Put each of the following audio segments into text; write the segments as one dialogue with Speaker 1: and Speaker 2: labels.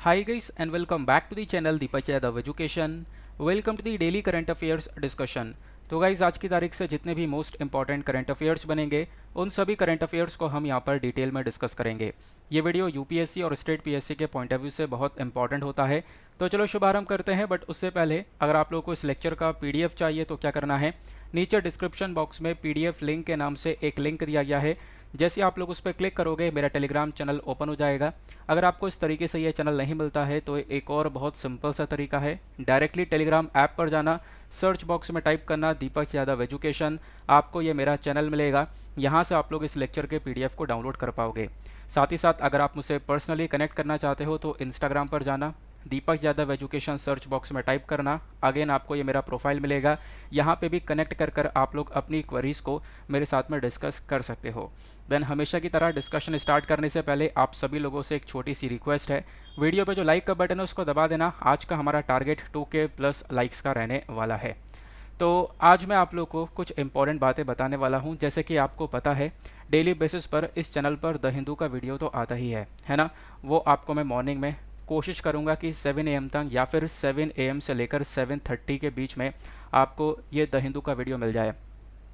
Speaker 1: Hi guys and welcome back to the channel Deepak Yadav education. Welcome to the daily current affairs discussion. तो guys आज की तारीख से जितने भी मोस्ट इंपॉर्टेंट करंट अफेयर्स बनेंगे उन सभी करंट अफेयर्स को हम यहाँ पर डिटेल में डिस्कस करेंगे। ये वीडियो यूपीएससी और स्टेट पीएससी के पॉइंट ऑफ व्यू से बहुत इंपॉर्टेंट होता है। तो चलो शुभारंभ करते हैं, बट उससे पहले अगर आप लोगों को इस लेक्चर का पीडीएफ चाहिए तो क्या करना है, नीचे डिस्क्रिप्शन बॉक्स में पीडीएफ लिंक के नाम से एक लिंक दिया गया है। जैसे आप लोग उस पर क्लिक करोगे मेरा टेलीग्राम चैनल ओपन हो जाएगा। अगर आपको इस तरीके से ये चैनल नहीं मिलता है तो एक और बहुत सिंपल सा तरीका है, डायरेक्टली टेलीग्राम ऐप पर जाना, सर्च बॉक्स में टाइप करना दीपक यादव एजुकेशन, आपको ये मेरा चैनल मिलेगा। यहाँ से आप लोग इस लेक्चर के पीडीएफ को डाउनलोड कर पाओगे। साथ ही साथ अगर आप मुझसे पर्सनली कनेक्ट करना चाहते हो तो इंस्टाग्राम पर जाना, दीपक यादव एजुकेशन सर्च बॉक्स में टाइप करना, अगेन आपको ये मेरा प्रोफाइल मिलेगा। यहाँ पे भी कनेक्ट कर आप लोग अपनी क्वेरीज़ को मेरे साथ में डिस्कस कर सकते हो। देन हमेशा की तरह डिस्कशन स्टार्ट करने से पहले आप सभी लोगों से एक छोटी सी रिक्वेस्ट है, वीडियो पे जो लाइक का बटन है उसको दबा देना। आज का हमारा टारगेट 2K प्लस लाइक्स का रहने वाला है। तो आज मैं आप लोग को कुछ इंपॉर्टेंट बातें बताने वाला हूं। जैसे कि आपको पता है डेली बेसिस पर इस चैनल पर द हिंदू का वीडियो तो आता ही है ना। वो आपको मैं मॉर्निंग में कोशिश करूंगा कि 7 AM तक या फिर 7 AM से लेकर 7:30 के बीच में आपको ये द हिंदू का वीडियो मिल जाए।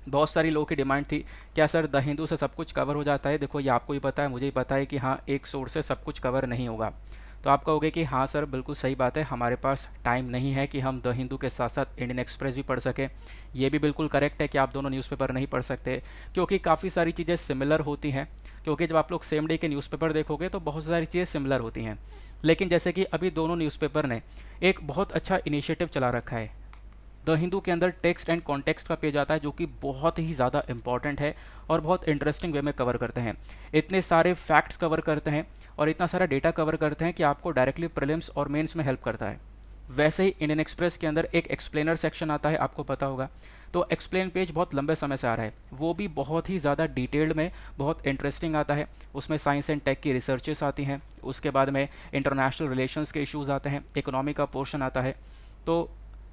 Speaker 1: बहुत सारी लोगों की डिमांड थी, क्या सर द हिंदू से सब कुछ कवर हो जाता है? देखो ये आपको ही पता है, मुझे ही पता है कि हाँ, एक सोर्स से सब कुछ कवर नहीं होगा। तो आप कहोगे कि हाँ सर बिल्कुल सही बात है, हमारे पास टाइम नहीं है कि हम द हिंदू के साथ साथ इंडियन एक्सप्रेस भी पढ़ सकें। ये भी बिल्कुल करेक्ट है कि आप दोनों न्यूज़पेपर नहीं पढ़ सकते, क्योंकि काफ़ी सारी चीज़ें सिमिलर होती हैं। क्योंकि जब आप लोग सेम डे के न्यूज़पेपर देखोगे तो बहुत सारी चीज़ें सिमिलर होती हैं। लेकिन जैसे कि अभी दोनों न्यूज़पेपर ने एक बहुत अच्छा इनिशिएटिव चला रखा है। द हिंदू के अंदर टेक्स्ट एंड कॉन्टेक्स्ट का पेज आता है जो कि बहुत ही ज़्यादा इंपॉर्टेंट है और बहुत इंटरेस्टिंग वे में कवर करते हैं। इतने सारे फैक्ट्स कवर करते हैं और इतना सारा डेटा कवर करते हैं कि आपको डायरेक्टली प्रीलिम्स और मेंस में हेल्प करता है। वैसे ही इंडियन एक्सप्रेस के अंदर एक एक्सप्लेनर सेक्शन आता है, आपको पता होगा। तो एक्सप्लेन पेज बहुत लंबे समय से आ रहा है, वो भी बहुत ही ज़्यादा डिटेल्ड में बहुत इंटरेस्टिंग आता है। उसमें साइंस एंड टेक की रिसर्चेस आती हैं, उसके बाद में इंटरनेशनल रिलेशंस के इश्यूज़ आते हैं, इकोनॉमी का पोर्शन आता है। तो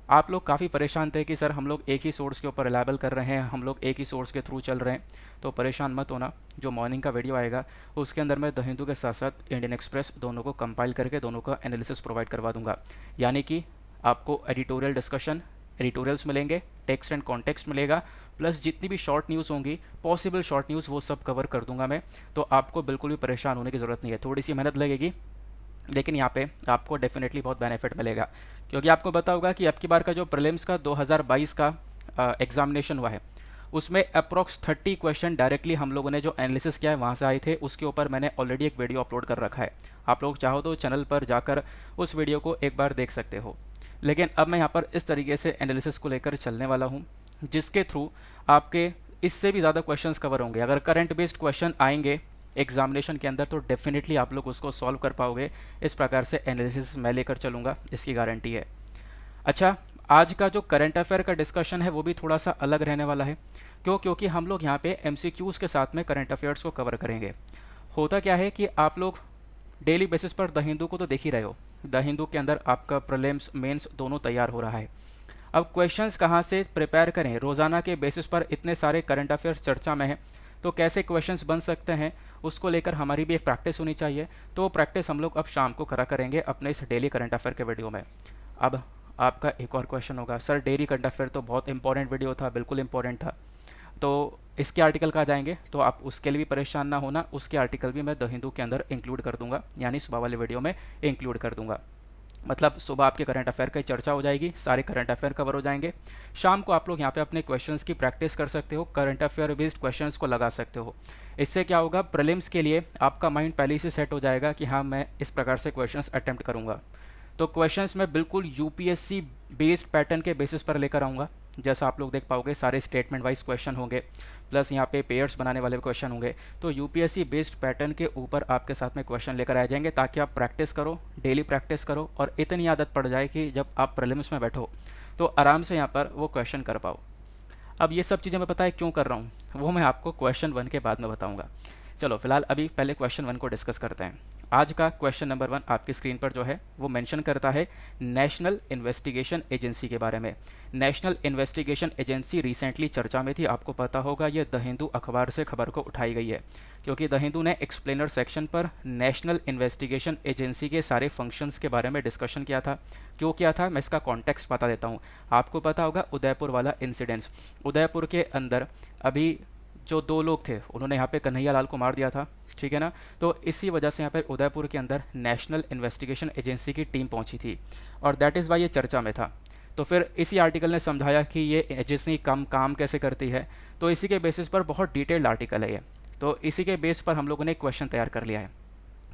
Speaker 1: आप लोग काफ़ी परेशान थे कि सर हम लोग एक ही सोर्स के ऊपर रिलायबल कर रहे हैं, हम लोग एक ही सोर्स के थ्रू चल रहे हैं। तो परेशान मत होना, जो मॉर्निंग का वीडियो आएगा उसके अंदर मैं द हिंदू के साथ साथ इंडियन एक्सप्रेस दोनों को कंपाइल करके दोनों का एनालिसिस प्रोवाइड करवा दूंगा। यानी कि आपको एडिटोरियल डिस्कशन, एडिटोरियल्स मिलेंगे, टेक्स्ट एंड कॉन्टेक्स्ट मिलेगा, प्लस जितनी भी शॉर्ट न्यूज़ होंगी, पॉसिबल शॉर्ट न्यूज़, वो सब कवर कर दूंगा मैं। तो आपको बिल्कुल भी परेशान होने की ज़रूरत नहीं है। थोड़ी सी मेहनत लगेगी लेकिन यहाँ पे आपको डेफिनेटली बहुत बेनिफिट मिलेगा। क्योंकि आपको पता होगा कि अब की बार का जो प्रीलिम्स का 2022 का एग्जामिनेशन हुआ है उसमें अप्रॉक्स 30 क्वेश्चन डायरेक्टली हम लोगों ने जो एनालिसिस किया है वहाँ से आए थे। उसके ऊपर मैंने ऑलरेडी एक वीडियो अपलोड कर रखा है, आप लोग चाहो तो चैनल पर जाकर उस वीडियो को एक बार देख सकते हो। लेकिन अब मैं यहाँ पर इस तरीके से एनालिसिस को लेकर चलने वाला हूँ जिसके थ्रू आपके इससे भी ज़्यादा क्वेश्चंस कवर होंगे। अगर करंट बेस्ड क्वेश्चन आएंगे एग्जामिनेशन के अंदर तो डेफिनेटली आप लोग उसको सॉल्व कर पाओगे। इस प्रकार से एनालिसिस मैं लेकर चलूँगा, इसकी गारंटी है। अच्छा, आज का जो करंट अफेयर का डिस्कशन है वो भी थोड़ा सा अलग रहने वाला है। क्यों? क्योंकि हम लोग यहाँ पे MCQs के साथ में करंट अफेयर्स को कवर करेंगे। होता क्या है कि आप लोग डेली बेसिस पर द हिंदू को तो देख ही रहे हो, द हिंदू के अंदर आपका प्रीलिम्स मेंस दोनों तैयार हो रहा है। अब क्वेश्चंस कहाँ से प्रिपेयर करें? रोज़ाना के बेसिस पर इतने सारे करंट अफेयर्स चर्चा में हैं, तो कैसे क्वेश्चंस बन सकते हैं उसको लेकर हमारी भी एक प्रैक्टिस होनी चाहिए। तो वो प्रैक्टिस हम लोग अब शाम को करा करेंगे अपने इस डेली करंट अफेयर के वीडियो में। अब आपका एक और क्वेश्चन होगा, सर डेली करंट अफेयर तो बहुत इंपॉर्टेंट वीडियो था, बिल्कुल इंपॉर्टेंट था, तो इसके आर्टिकल कहाँ जाएंगे? तो आप उसके लिए भी परेशान ना होना, उसके आर्टिकल भी मैं द हिंदू के अंदर इंक्लूड कर दूंगा, यानी सुबह वाले वीडियो में इंक्लूड कर दूंगा। मतलब सुबह आपके करंट अफेयर की चर्चा हो जाएगी, सारे करंट अफेयर कवर हो जाएंगे। शाम को आप लोग यहाँ पे अपने क्वेश्चंस की प्रैक्टिस कर सकते हो, करंट अफेयर बेस्ड क्वेश्चंस को लगा सकते हो। इससे क्या होगा, प्रीलिम्स के लिए आपका माइंड पहले से सेट हो जाएगा कि हाँ मैं इस प्रकार से क्वेश्चंस अटेम्प्ट करूँगा। तो क्वेश्चंस मैं बिल्कुल यूपीएससी बेस्ड पैटर्न के बेसिस पर लेकर आऊँगा। जैसा आप लोग देख पाओगे सारे स्टेटमेंट वाइज क्वेश्चन होंगे, प्लस यहाँ पे पेयर्स बनाने वाले क्वेश्चन होंगे। तो यूपीएससी बेस्ड पैटर्न के ऊपर आपके साथ में क्वेश्चन लेकर आ जाएंगे, ताकि आप प्रैक्टिस करो, डेली प्रैक्टिस करो और इतनी आदत पड़ जाए कि जब आप प्रीलिम्स में बैठो तो आराम से यहाँ पर वो क्वेश्चन कर पाओ। अब ये सब चीज़ें मैं पता है क्यों कर रहा हूँ, वो मैं आपको क्वेश्चन 1 के बाद में बताऊँगा। चलो फिलहाल अभी पहले क्वेश्चन 1 को डिस्कस करते हैं। आज का क्वेश्चन नंबर 1 आपकी स्क्रीन पर जो है वो मेंशन करता है नेशनल इन्वेस्टिगेशन एजेंसी के बारे में। नेशनल इन्वेस्टिगेशन एजेंसी रिसेंटली चर्चा में थी, आपको पता होगा, ये द हिंदू अखबार से खबर को उठाई गई है, क्योंकि द हिंदू ने एक्सप्लेनर सेक्शन पर नेशनल इन्वेस्टिगेशन एजेंसी के सारे फंक्शंस के बारे में डिस्कशन किया था। क्यों किया था, मैं इसका कॉन्टेक्स्ट बता देता हूँ। आपको पता होगा उदयपुर वाला इंसिडेंट्स, उदयपुर के अंदर अभी जो 2 लोग थे उन्होंने यहाँ पे कन्हैया लाल को मार दिया था, ठीक है ना। तो इसी वजह से यहाँ पर उदयपुर के अंदर नेशनल इन्वेस्टिगेशन एजेंसी की टीम पहुँची थी और दैट इज़ वाई ये चर्चा में था। तो फिर इसी आर्टिकल ने समझाया कि ये एजेंसी काम कैसे करती है, तो इसी के बेसिस पर बहुत डिटेल्ड आर्टिकल है ये। तो इसी के बेस पर हम लोगों ने एक क्वेश्चन तैयार कर लिया है।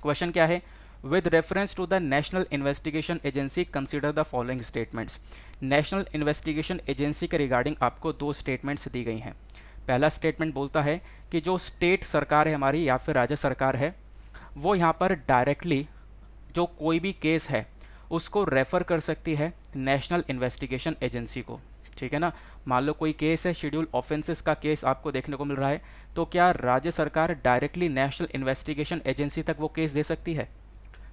Speaker 1: क्वेश्चन क्या है, with reference to the national investigation agency consider the following statements. National investigation agency के रिगार्डिंग आपको 2 स्टेटमेंट्स दी गई हैं। पहला स्टेटमेंट बोलता है कि जो स्टेट सरकार है हमारी या फिर राज्य सरकार है, वो यहाँ पर डायरेक्टली जो कोई भी केस है उसको रेफ़र कर सकती है नेशनल इन्वेस्टिगेशन एजेंसी को, ठीक है ना। मान लो कोई केस है, शेड्यूल ऑफेंसेस का केस आपको देखने को मिल रहा है, तो क्या राज्य सरकार डायरेक्टली नेशनल इन्वेस्टिगेशन एजेंसी तक वो केस दे सकती है?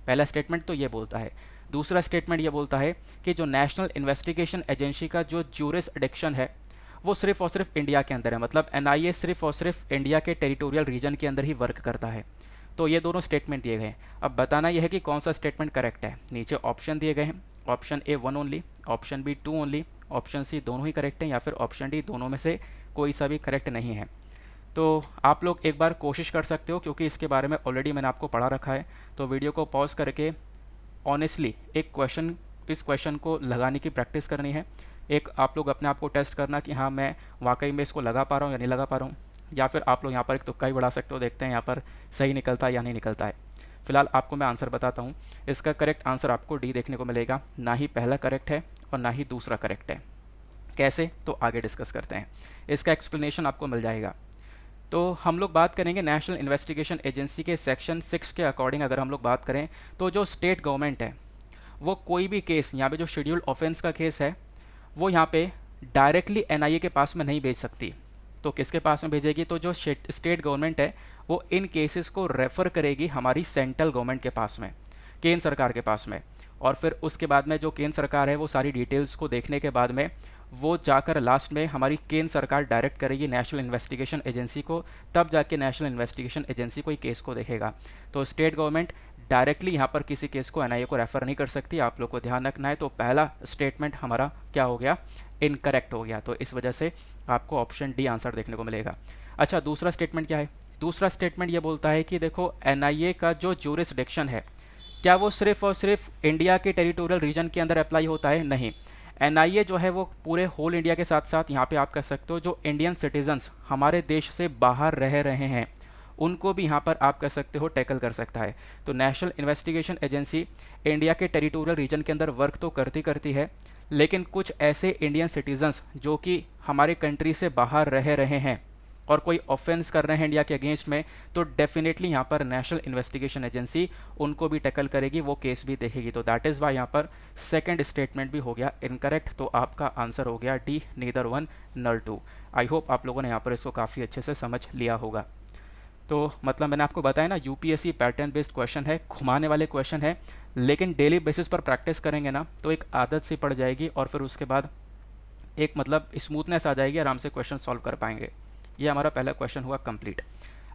Speaker 1: पहला स्टेटमेंट तो ये बोलता है। दूसरा स्टेटमेंट ये बोलता है कि जो नेशनल इन्वेस्टिगेशन एजेंसी का जो ज्यूरिसडिक्शन है वो सिर्फ और सिर्फ इंडिया के अंदर है, मतलब एनआईए सिर्फ और सिर्फ इंडिया के टेरिटोरियल रीजन के अंदर ही वर्क करता है। तो ये दोनों स्टेटमेंट दिए गए हैं। अब बताना यह है कि कौन सा स्टेटमेंट करेक्ट है। नीचे ऑप्शन दिए गए हैं, option A 1 only, option B 2 only, option C दोनों ही करेक्ट हैं, या फिर ऑप्शन डी दोनों में से कोई सा भी करेक्ट नहीं है। तो आप लोग एक बार कोशिश कर सकते हो, क्योंकि इसके बारे में ऑलरेडी मैंने आपको पढ़ा रखा है। तो वीडियो को पॉज करके ऑनेस्टली इस क्वेश्चन को लगाने की प्रैक्टिस करनी है। एक आप लोग अपने आप को टेस्ट करना कि हाँ मैं वाकई में इसको लगा पा रहा हूँ या नहीं लगा पा रहा हूँ, या फिर आप लोग यहाँ पर एक तुक्का ही बढ़ा सकते हो, देखते हैं यहाँ पर सही निकलता है या नहीं निकलता है। फिलहाल आपको मैं आंसर बताता हूँ। इसका करेक्ट आंसर आपको डी देखने को मिलेगा, ना ही पहला करेक्ट है और ना ही दूसरा करेक्ट है। कैसे, तो आगे डिस्कस करते हैं, इसका एक्सप्लेनेशन आपको मिल जाएगा। तो हम लोग बात करेंगे नेशनल इन्वेस्टिगेशन एजेंसी के सेक्शन 6 के अकॉर्डिंग अगर हम लोग बात करें, तो जो स्टेट गवर्नमेंट है वो कोई भी केस, यहाँ पे जो शेड्यूल ऑफेंस का केस है वो यहाँ पे डायरेक्टली एनआईए के पास में नहीं भेज सकती। तो किसके पास में भेजेगी, तो जो स्टेट गवर्नमेंट है वो इन केसेस को रेफ़र करेगी हमारी सेंट्रल गवर्नमेंट के पास में, केंद्र सरकार के पास में। और फिर उसके बाद में जो केंद्र सरकार है वो सारी डिटेल्स को देखने के बाद में वो जाकर लास्ट में हमारी केंद्र सरकार डायरेक्ट करेगी नेशनल इन्वेस्टिगेशन एजेंसी को, तब जाके नेशनल इन्वेस्टिगेशन एजेंसी कोई केस को देखेगा। तो स्टेट गवर्नमेंट डायरेक्टली यहाँ पर किसी केस को एनआईए को रेफ़र नहीं कर सकती, आप लोग को ध्यान रखना है। तो पहला स्टेटमेंट हमारा क्या हो गया, इनकरेक्ट हो गया। तो इस वजह से आपको ऑप्शन डी आंसर देखने को मिलेगा। अच्छा, दूसरा स्टेटमेंट क्या है, दूसरा स्टेटमेंट ये बोलता है कि देखो एनआईए का जो ज्यूरिसडिक्शन है क्या वो सिर्फ और सिर्फ इंडिया के टेरिटोरियल रीजन के अंदर अप्लाई होता है? नहीं, एनआईए जो है वो पूरे होल इंडिया के साथ साथ यहाँ पे आप कह सकते हो जो इंडियन सिटीजन्स हमारे देश से बाहर रह रहे हैं उनको भी यहाँ पर आप कह सकते हो टैकल कर सकता है। तो नेशनल इन्वेस्टिगेशन एजेंसी इंडिया के टेरिटोरियल रीजन के अंदर वर्क तो करती है, लेकिन कुछ ऐसे इंडियन सिटीजन्स जो कि हमारे कंट्री से बाहर रह रहे हैं और कोई ऑफेंस कर रहे हैं इंडिया के अगेंस्ट में, तो डेफिनेटली यहाँ पर नेशनल इन्वेस्टिगेशन एजेंसी उनको भी टैकल करेगी, वो केस भी देखेगी। तो दैट इज़ वाई यहाँ पर सेकंड स्टेटमेंट भी हो गया इनकरेक्ट। तो आपका आंसर हो गया डी, नीदर 1 नर 2। आई होप आप लोगों ने यहाँ पर इसको काफ़ी अच्छे से समझ लिया होगा। तो मतलब मैंने आपको बताया ना, यूपीएससी पैटर्न बेस्ड क्वेश्चन है, घुमाने वाले क्वेश्चन है, लेकिन डेली बेसिस पर प्रैक्टिस करेंगे ना तो एक आदत सी पड़ जाएगी और फिर उसके बाद एक मतलब स्मूथनेस आ जाएगी, आराम से क्वेश्चन सॉल्व कर पाएंगे। ये हमारा पहला क्वेश्चन हुआ कंप्लीट।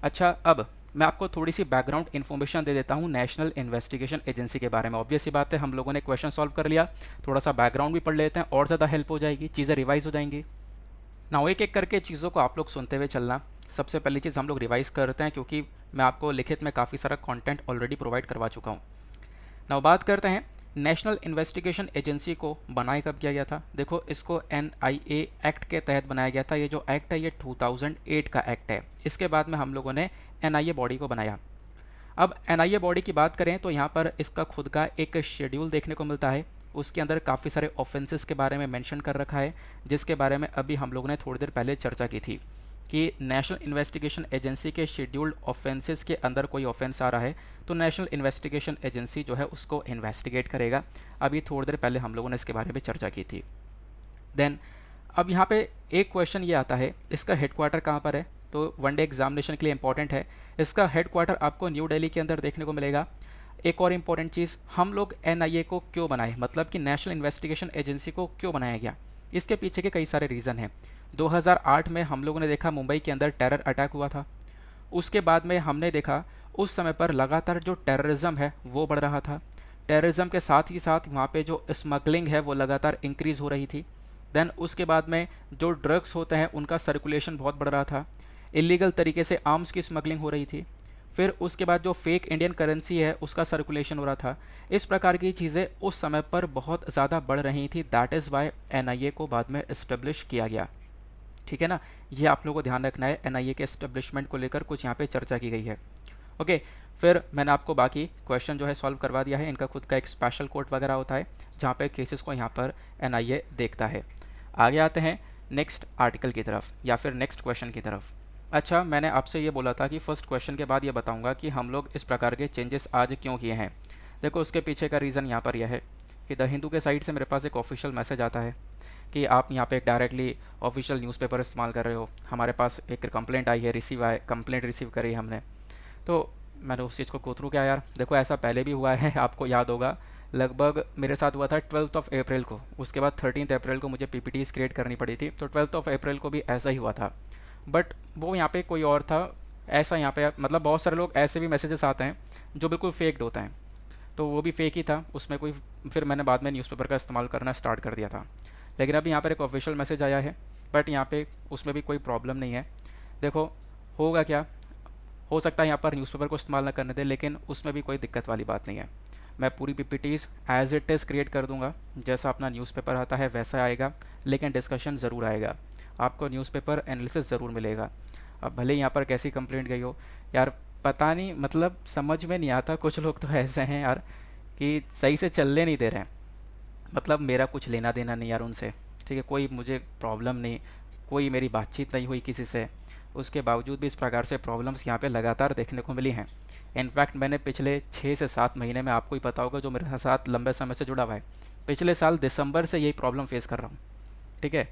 Speaker 1: अच्छा, अब मैं आपको थोड़ी सी बैकग्राउंड इन्फॉर्मेशन दे देता हूँ नेशनल इन्वेस्टिगेशन एजेंसी के बारे में। ऑब्वियस सी बात है, हम लोगों ने क्वेश्चन सॉल्व कर लिया, थोड़ा सा बैकग्राउंड भी पढ़ लेते हैं और ज़्यादा हेल्प हो जाएगी, चीज़ें रिवाइज हो जाएंगी ना। एक एक करके चीज़ों को आप लोग सुनते हुए चलना। सबसे पहली चीज़ हम लोग रिवाइज करते हैं, क्योंकि मैं आपको लिखित में काफ़ी सारा कंटेंट ऑलरेडी प्रोवाइड करवा चुका हूँ। ना बात करते हैं नेशनल इन्वेस्टिगेशन एजेंसी को बनाया कब किया गया था। देखो, इसको एनआईए एक्ट के तहत बनाया गया था। ये जो एक्ट है ये 2008 का एक्ट है। इसके बाद में हम लोगों ने एनआईए बॉडी को बनाया। अब एनआईए बॉडी की बात करें तो यहाँ पर इसका खुद का एक शेड्यूल देखने को मिलता है, उसके अंदर काफ़ी सारे ऑफेंसेस के बारे में मेंशन कर रखा है, जिसके बारे में अभी हम लोगों ने थोड़ी देर पहले चर्चा की थी कि नेशनल इन्वेस्टिगेशन एजेंसी के शेड्यूल्ड ऑफेंसेस के अंदर कोई ऑफेंस आ रहा है तो नेशनल इन्वेस्टिगेशन एजेंसी जो है उसको इन्वेस्टिगेट करेगा। अभी थोड़ी देर पहले हम लोगों ने इसके बारे में चर्चा की थी। देन अब यहाँ पे एक क्वेश्चन ये आता है, इसका हेडक्वार्टर कहाँ पर है? तो वनडे एग्जामिनेशन के लिए इंपॉर्टेंट है। इसका हेडक्वार्टर आपको न्यू दिल्ली के अंदर देखने को मिलेगा। एक और इम्पॉर्टेंट चीज़, हम लोग एनआईए को क्यों बनाए, मतलब कि नेशनल इन्वेस्टिगेशन एजेंसी को क्यों बनाया गया, इसके पीछे के कई सारे रीज़न हैं। 2008 में हम लोगों ने देखा मुंबई के अंदर टेरर अटैक हुआ था। उसके बाद में हमने देखा उस समय पर लगातार जो टेररिज्म है वो बढ़ रहा था। टेररिज्म के साथ ही साथ वहाँ पे जो स्मगलिंग है वो लगातार इंक्रीज़ हो रही थी। देन उसके बाद में जो ड्रग्स होते हैं उनका सर्कुलेशन बहुत बढ़ रहा था। इलीगल तरीके से आर्म्स की स्मगलिंग हो रही थी। फिर उसके बाद जो फेक इंडियन करेंसी है उसका सर्कुलेशन हो रहा था। इस प्रकार की चीज़ें उस समय पर बहुत ज़्यादा बढ़ रही थी। दैट इज़ वाई एनआईए को बाद में इस्टेब्लिश किया गया। ठीक है ना, ये आप लोगों को ध्यान रखना है। एनआईए के एस्टेब्लिशमेंट को लेकर कुछ यहाँ पे चर्चा की गई है। ओके, फिर मैंने आपको बाकी क्वेश्चन जो है सॉल्व करवा दिया है। इनका खुद का एक स्पेशल कोर्ट वगैरह होता है जहाँ पे केसेस को यहाँ पर एनआईए देखता है। आगे आते हैं नेक्स्ट आर्टिकल की तरफ या फिर नेक्स्ट क्वेश्चन की तरफ। अच्छा, मैंने आपसे ये बोला था कि फर्स्ट क्वेश्चन के बाद ये बताऊंगा कि हम लोग इस प्रकार के चेंजेस आज क्यों किए हैं। देखो, उसके पीछे का रीज़न यहाँ पर यह है कि द हिंदू के साइड से मेरे पास एक ऑफिशियल मैसेज आता है कि आप यहाँ पे डायरेक्टली ऑफिशियल न्यूज़पेपर इस्तेमाल कर रहे हो। हमारे पास एक कंप्लेंट आई है, कंप्लेंट रिसीव करी हमने। तो मैंने उस चीज़ को गो थ्रू किया यार। देखो, ऐसा पहले भी हुआ है, आपको याद होगा। लगभग मेरे साथ हुआ था 12 अप्रैल को। उसके बाद 13 अप्रैल को मुझे पीपीटीज क्रिएट करनी पड़ी थी। तो 12 अप्रैल को भी ऐसा ही हुआ था, बट वो यहाँ पे कोई और था। ऐसा यहाँ पे मतलब बहुत सारे लोग ऐसे भी मैसेजेस आते हैं जो बिल्कुल फेक्ड होता है, तो वो भी फेक ही था उसमें कोई। फिर मैंने बाद में न्यूज़पेपर का इस्तेमाल करना स्टार्ट कर दिया था। लेकिन अभी यहाँ पर एक ऑफिशियल मैसेज आया है, बट यहाँ पे उसमें भी कोई प्रॉब्लम नहीं है। देखो, होगा क्या, हो सकता है यहाँ पर न्यूज़पेपर को इस्तेमाल ना करने दें, लेकिन उसमें भी कोई दिक्कत वाली बात नहीं है। मैं पूरी PPTs as it is create कर दूंगा। जैसा अपना न्यूज़पेपर आता है वैसा आएगा, लेकिन डिस्कशन ज़रूर आएगा। आपको न्यूज़पेपर एनालिसिस ज़रूर मिलेगा। अब भले यहाँ पर कैसी कंप्लेंट गई हो यार, पता नहीं, मतलब समझ में नहीं आता। कुछ लोग तो ऐसे हैं यार कि सही से चलने नहीं दे रहे हैं। मतलब मेरा कुछ लेना देना नहीं यार उनसे, ठीक है, कोई मुझे प्रॉब्लम नहीं, कोई मेरी बातचीत नहीं हुई किसी से। उसके बावजूद भी इस प्रकार से प्रॉब्लम्स यहाँ पे लगातार देखने को मिली हैं। इनफैक्ट मैंने पिछले 6 से 7 महीने में, आपको ही पता होगा जो मेरे साथ लंबे समय से जुड़ा हुआ है, पिछले साल दिसंबर से यही प्रॉब्लम फेस कर रहा हूँ। ठीक है,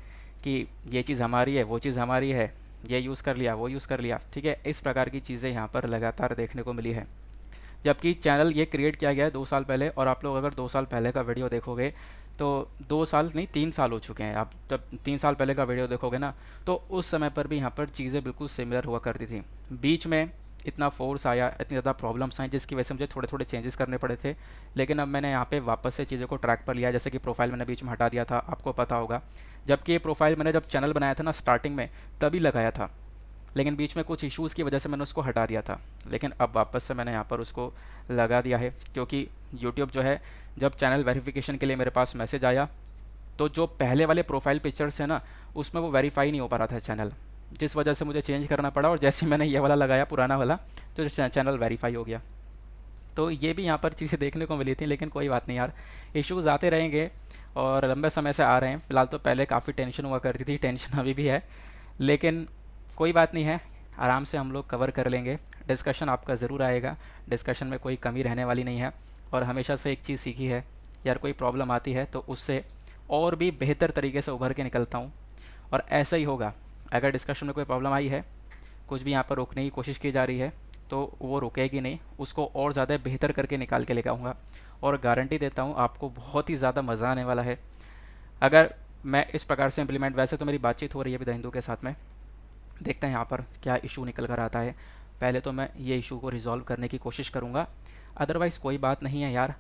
Speaker 1: कि ये चीज़ हमारी है, वो चीज़ हमारी है, ये यूज़ कर लिया, वो यूज़ कर लिया। ठीक है, इस प्रकार की चीज़ें यहाँ पर लगातार देखने को मिली है। जबकि चैनल ये क्रिएट किया गया है 2 साल पहले, और आप लोग अगर 2 साल पहले का वीडियो देखोगे तो 2 साल नहीं 3 साल हो चुके हैं। आप जब 3 साल पहले का वीडियो देखोगे ना, तो उस समय पर भी यहाँ पर चीज़ें बिल्कुल सिमिलर हुआ करती थी। बीच में इतना फोर्स आया, इतनी ज़्यादा प्रॉब्लम्स आई, जिसकी वजह से मुझे थोड़े थोड़े चेंजेस करने पड़े थे। लेकिन अब मैंने यहाँ पे वापस से चीज़ों को ट्रैक पर लिया। जैसे कि प्रोफाइल मैंने बीच में हटा दिया था, आपको पता होगा। जबकि ये प्रोफाइल मैंने जब चैनल बनाया था ना स्टार्टिंग में, तभी लगाया था, लेकिन बीच में कुछ इश्यूज़ की वजह से मैंने उसको हटा दिया था। लेकिन अब वापस से मैंने यहाँ पर उसको लगा दिया है, क्योंकि यूट्यूब जो है, जब चैनल वेरिफिकेशन के लिए मेरे पास मैसेज आया, तो जो पहले वाले प्रोफाइल पिक्चर्स है ना, उसमें वो वेरीफाई नहीं हो पा रहा था चैनल, जिस वजह से मुझे चेंज करना पड़ा। और जैसे ही मैंने ये वाला लगाया, पुराना वाला, तो चैनल वेरीफाई हो गया। तो ये भी यहाँ पर चीज़ें देखने को मिली थी। लेकिन कोई बात नहीं यार, इश्यूज़ आते रहेंगे और लंबे समय से आ रहे हैं। फ़िलहाल तो पहले काफ़ी टेंशन हुआ करती थी, टेंशन अभी भी है, लेकिन कोई बात नहीं है, आराम से हम लोग कवर कर लेंगे। डिस्कशन आपका ज़रूर आएगा, डिस्कशन में कोई कमी रहने वाली नहीं है। और हमेशा से एक चीज़ सीखी है यार, कोई प्रॉब्लम आती है तो उससे और भी बेहतर तरीके से उभर के निकलता हूँ, और ऐसा ही होगा। अगर डिस्कशन में कोई प्रॉब्लम आई है, कुछ भी यहाँ पर रोकने की कोशिश की जा रही है, तो वो रुकेगी नहीं, उसको और ज़्यादा बेहतर करके निकाल के लेकर आऊँगा। और गारंटी देता हूँ आपको बहुत ही ज़्यादा मज़ा आने वाला है अगर मैं इस प्रकार से इम्प्लीमेंट। वैसे तो मेरी बातचीत हो रही है विद हिंदू के साथ में, देखते हैं यहाँ पर क्या इशू निकल कर आता है। पहले तो मैं ये इशू को रिजॉल्व करने की कोशिश करूँगा, अदरवाइज़ कोई बात नहीं है यार,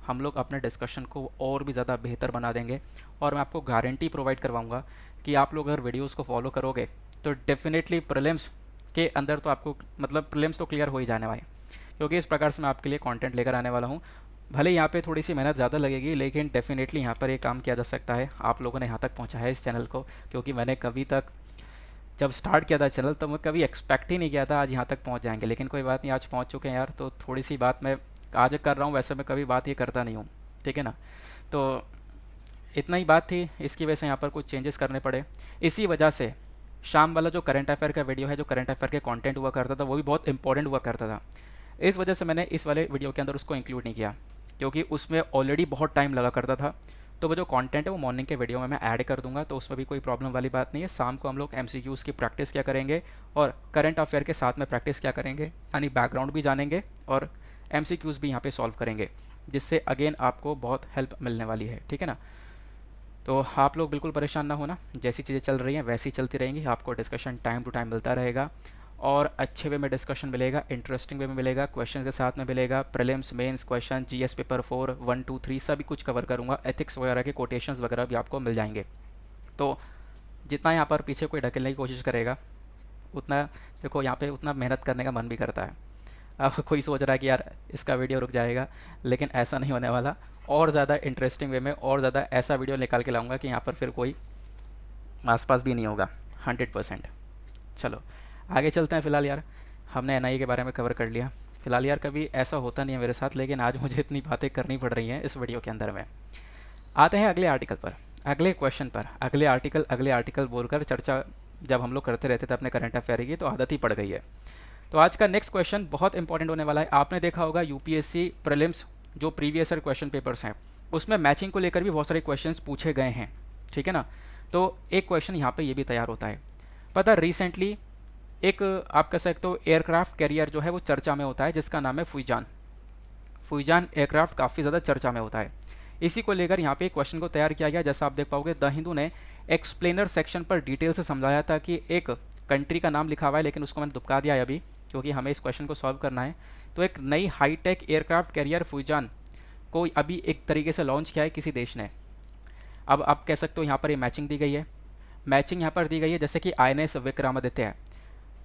Speaker 1: हम लोग अपने डिस्कशन को और भी ज़्यादा बेहतर बना देंगे। और मैं आपको गारंटी प्रोवाइड करवाऊँगा कि आप लोग अगर वीडियोज़ को फॉलो करोगे तो डेफिनेटली प्रीलिम्स के अंदर तो आपको, मतलब प्रीलिम्स तो क्लियर हो ही जाने वाले, क्योंकि इस प्रकार से मैं आपके लिए कंटेंट लेकर आने वाला हूँ। भले यहाँ पे थोड़ी सी मेहनत ज़्यादा लगेगी, लेकिन डेफिनेटली यहाँ पर ये काम किया जा सकता है। आप लोगों ने यहाँ तक पहुँचाया है इस चैनल को, क्योंकि मैंने कभी तक जब स्टार्ट किया था चैनल, तो मैं कभी एक्सपेक्ट ही नहीं किया था आज यहाँ तक पहुँच जाएंगे। लेकिन कोई बात नहीं, आज पहुँच चुके हैं यार। तो थोड़ी सी बात मैं आज कर रहा हूँ, वैसे मैं कभी बात ये करता नहीं हूँ, ठीक है ना। तो इतना ही बात थी, इसकी वजह से यहाँ पर कुछ चेंजेस करने पड़े। इसी वजह से शाम वाला जो करंट अफेयर का वीडियो है, जो करंट अफेयर के कंटेंट हुआ करता था, वो भी बहुत इंपॉर्टेंट हुआ करता था। इस वजह से मैंने इस वाले वीडियो के अंदर उसको इंक्लूड नहीं किया, क्योंकि उसमें ऑलरेडी बहुत टाइम लगा करता था। तो वो जो कंटेंट है वो मॉर्निंग के वीडियो में मैं ऐड कर दूंगा, तो उसमें भी कोई प्रॉब्लम वाली बात नहीं है। शाम को हम लोग एमसीक्यूज़ की प्रैक्टिस क्या करेंगे और करंट अफेयर के साथ में प्रैक्टिस क्या करेंगे, यानी बैकग्राउंड भी जानेंगे और MCQs भी यहाँ पे सॉल्व करेंगे, जिससे अगेन आपको बहुत हेल्प मिलने वाली है, ठीक है ना। तो आप लोग बिल्कुल परेशान ना होना, जैसी चीज़ें चल रही हैं वैसी चलती रहेंगी, आपको डिस्कशन टाइम टू टाइम मिलता रहेगा और अच्छे वे में डिस्कशन मिलेगा, इंटरेस्टिंग वे में मिलेगा, क्वेश्चन के साथ में मिलेगा, prelims mains question, GS paper 4 1 2 3 सभी कुछ कवर करूँगा, एथिक्स वगैरह के कोटेशंस वगैरह भी आपको मिल जाएंगे। तो जितना यहाँ पर पीछे कोई ढकेलने की कोशिश करेगा उतना देखो यहाँ पे उतना मेहनत करने का मन भी करता है। अब कोई सोच रहा है कि यार इसका वीडियो रुक जाएगा, लेकिन ऐसा नहीं होने वाला, और ज़्यादा इंटरेस्टिंग वे में और ज़्यादा ऐसा वीडियो निकाल के लाऊंगा कि यहाँ पर फिर कोई आसपास भी नहीं होगा 100%। चलो आगे चलते हैं। फ़िलहाल यार हमने NIA के बारे में कवर कर लिया। फ़िलहाल यार कभी ऐसा होता नहीं है मेरे साथ, लेकिन आज मुझे इतनी बातें करनी पड़ रही हैं इस वीडियो के अंदर में। आते हैं अगले आर्टिकल पर, अगले क्वेश्चन पर। अगले आर्टिकल बोलकर चर्चा जब हम लोग करते रहते थे अपने करंट अफेयर की, तो आदत ही पड़ गई है। तो आज का नेक्स्ट क्वेश्चन बहुत इंपॉर्टेंट होने वाला है। आपने देखा होगा UPSC प्रीलिम्स जो प्रीवियस ईयर क्वेश्चन पेपर्स हैं उसमें मैचिंग को लेकर भी बहुत सारे क्वेश्चंस पूछे गए हैं, ठीक है ना। तो एक क्वेश्चन यहाँ पे ये भी तैयार होता है। पता रिसेंटली एक आप कह सकते हो एयरक्राफ्ट कैरियर जो है वो चर्चा में होता है, जिसका नाम है फुईजान। फुईजान एयरक्राफ्ट काफ़ी ज़्यादा चर्चा में होता है। इसी को लेकर यहाँ पे एक क्वेश्चन को तैयार किया गया। जैसा आप देख पाओगे द हिंदू ने एक्सप्लेनर सेक्शन पर डिटेल से समझाया था कि एक कंट्री का नाम लिखा हुआ है, लेकिन उसको मैंने दुबका दिया है अभी, क्योंकि हमें इस क्वेश्चन को सॉल्व करना है। तो एक नई हाईटेक एयरक्राफ्ट कैरियर फुईजान को अभी एक तरीके से लॉन्च किया है किसी देश ने। अब आप कह सकते हो यहाँ पर ये मैचिंग दी गई है। मैचिंग यहाँ पर दी गई है जैसे कि INS विक्रमादित्य है,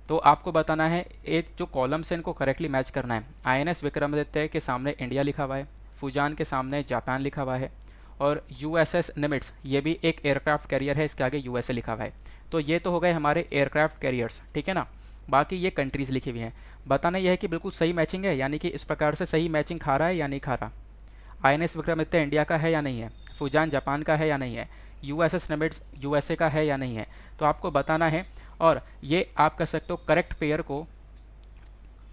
Speaker 1: तो आपको बताना है एक जो कॉलम से इनको करेक्टली मैच करना है। INS विक्रमादित्य के सामने इंडिया लिखा हुआ है, फुजान के सामने जापान लिखा हुआ है, और USS निमिट्स ये भी एक एयरक्राफ्ट कैरियर है, इसके आगे USA लिखा हुआ है। तो ये तो हो गए हमारे एयरक्राफ्ट कैरियर्स, ठीक है ना। बाकी ये कंट्रीज़ लिखी हुई हैं। बताना यह है कि बिल्कुल सही मैचिंग है, यानी कि इस प्रकार से सही मैचिंग खा रहा है या नहीं खा रहा। INS विक्रमादित्य इंडिया का है या नहीं है, फुजान जापान का है या नहीं है, USS निमिट्स USA का है या नहीं है, तो आपको बताना है। और ये आप कह सकते हो करेक्ट पेयर को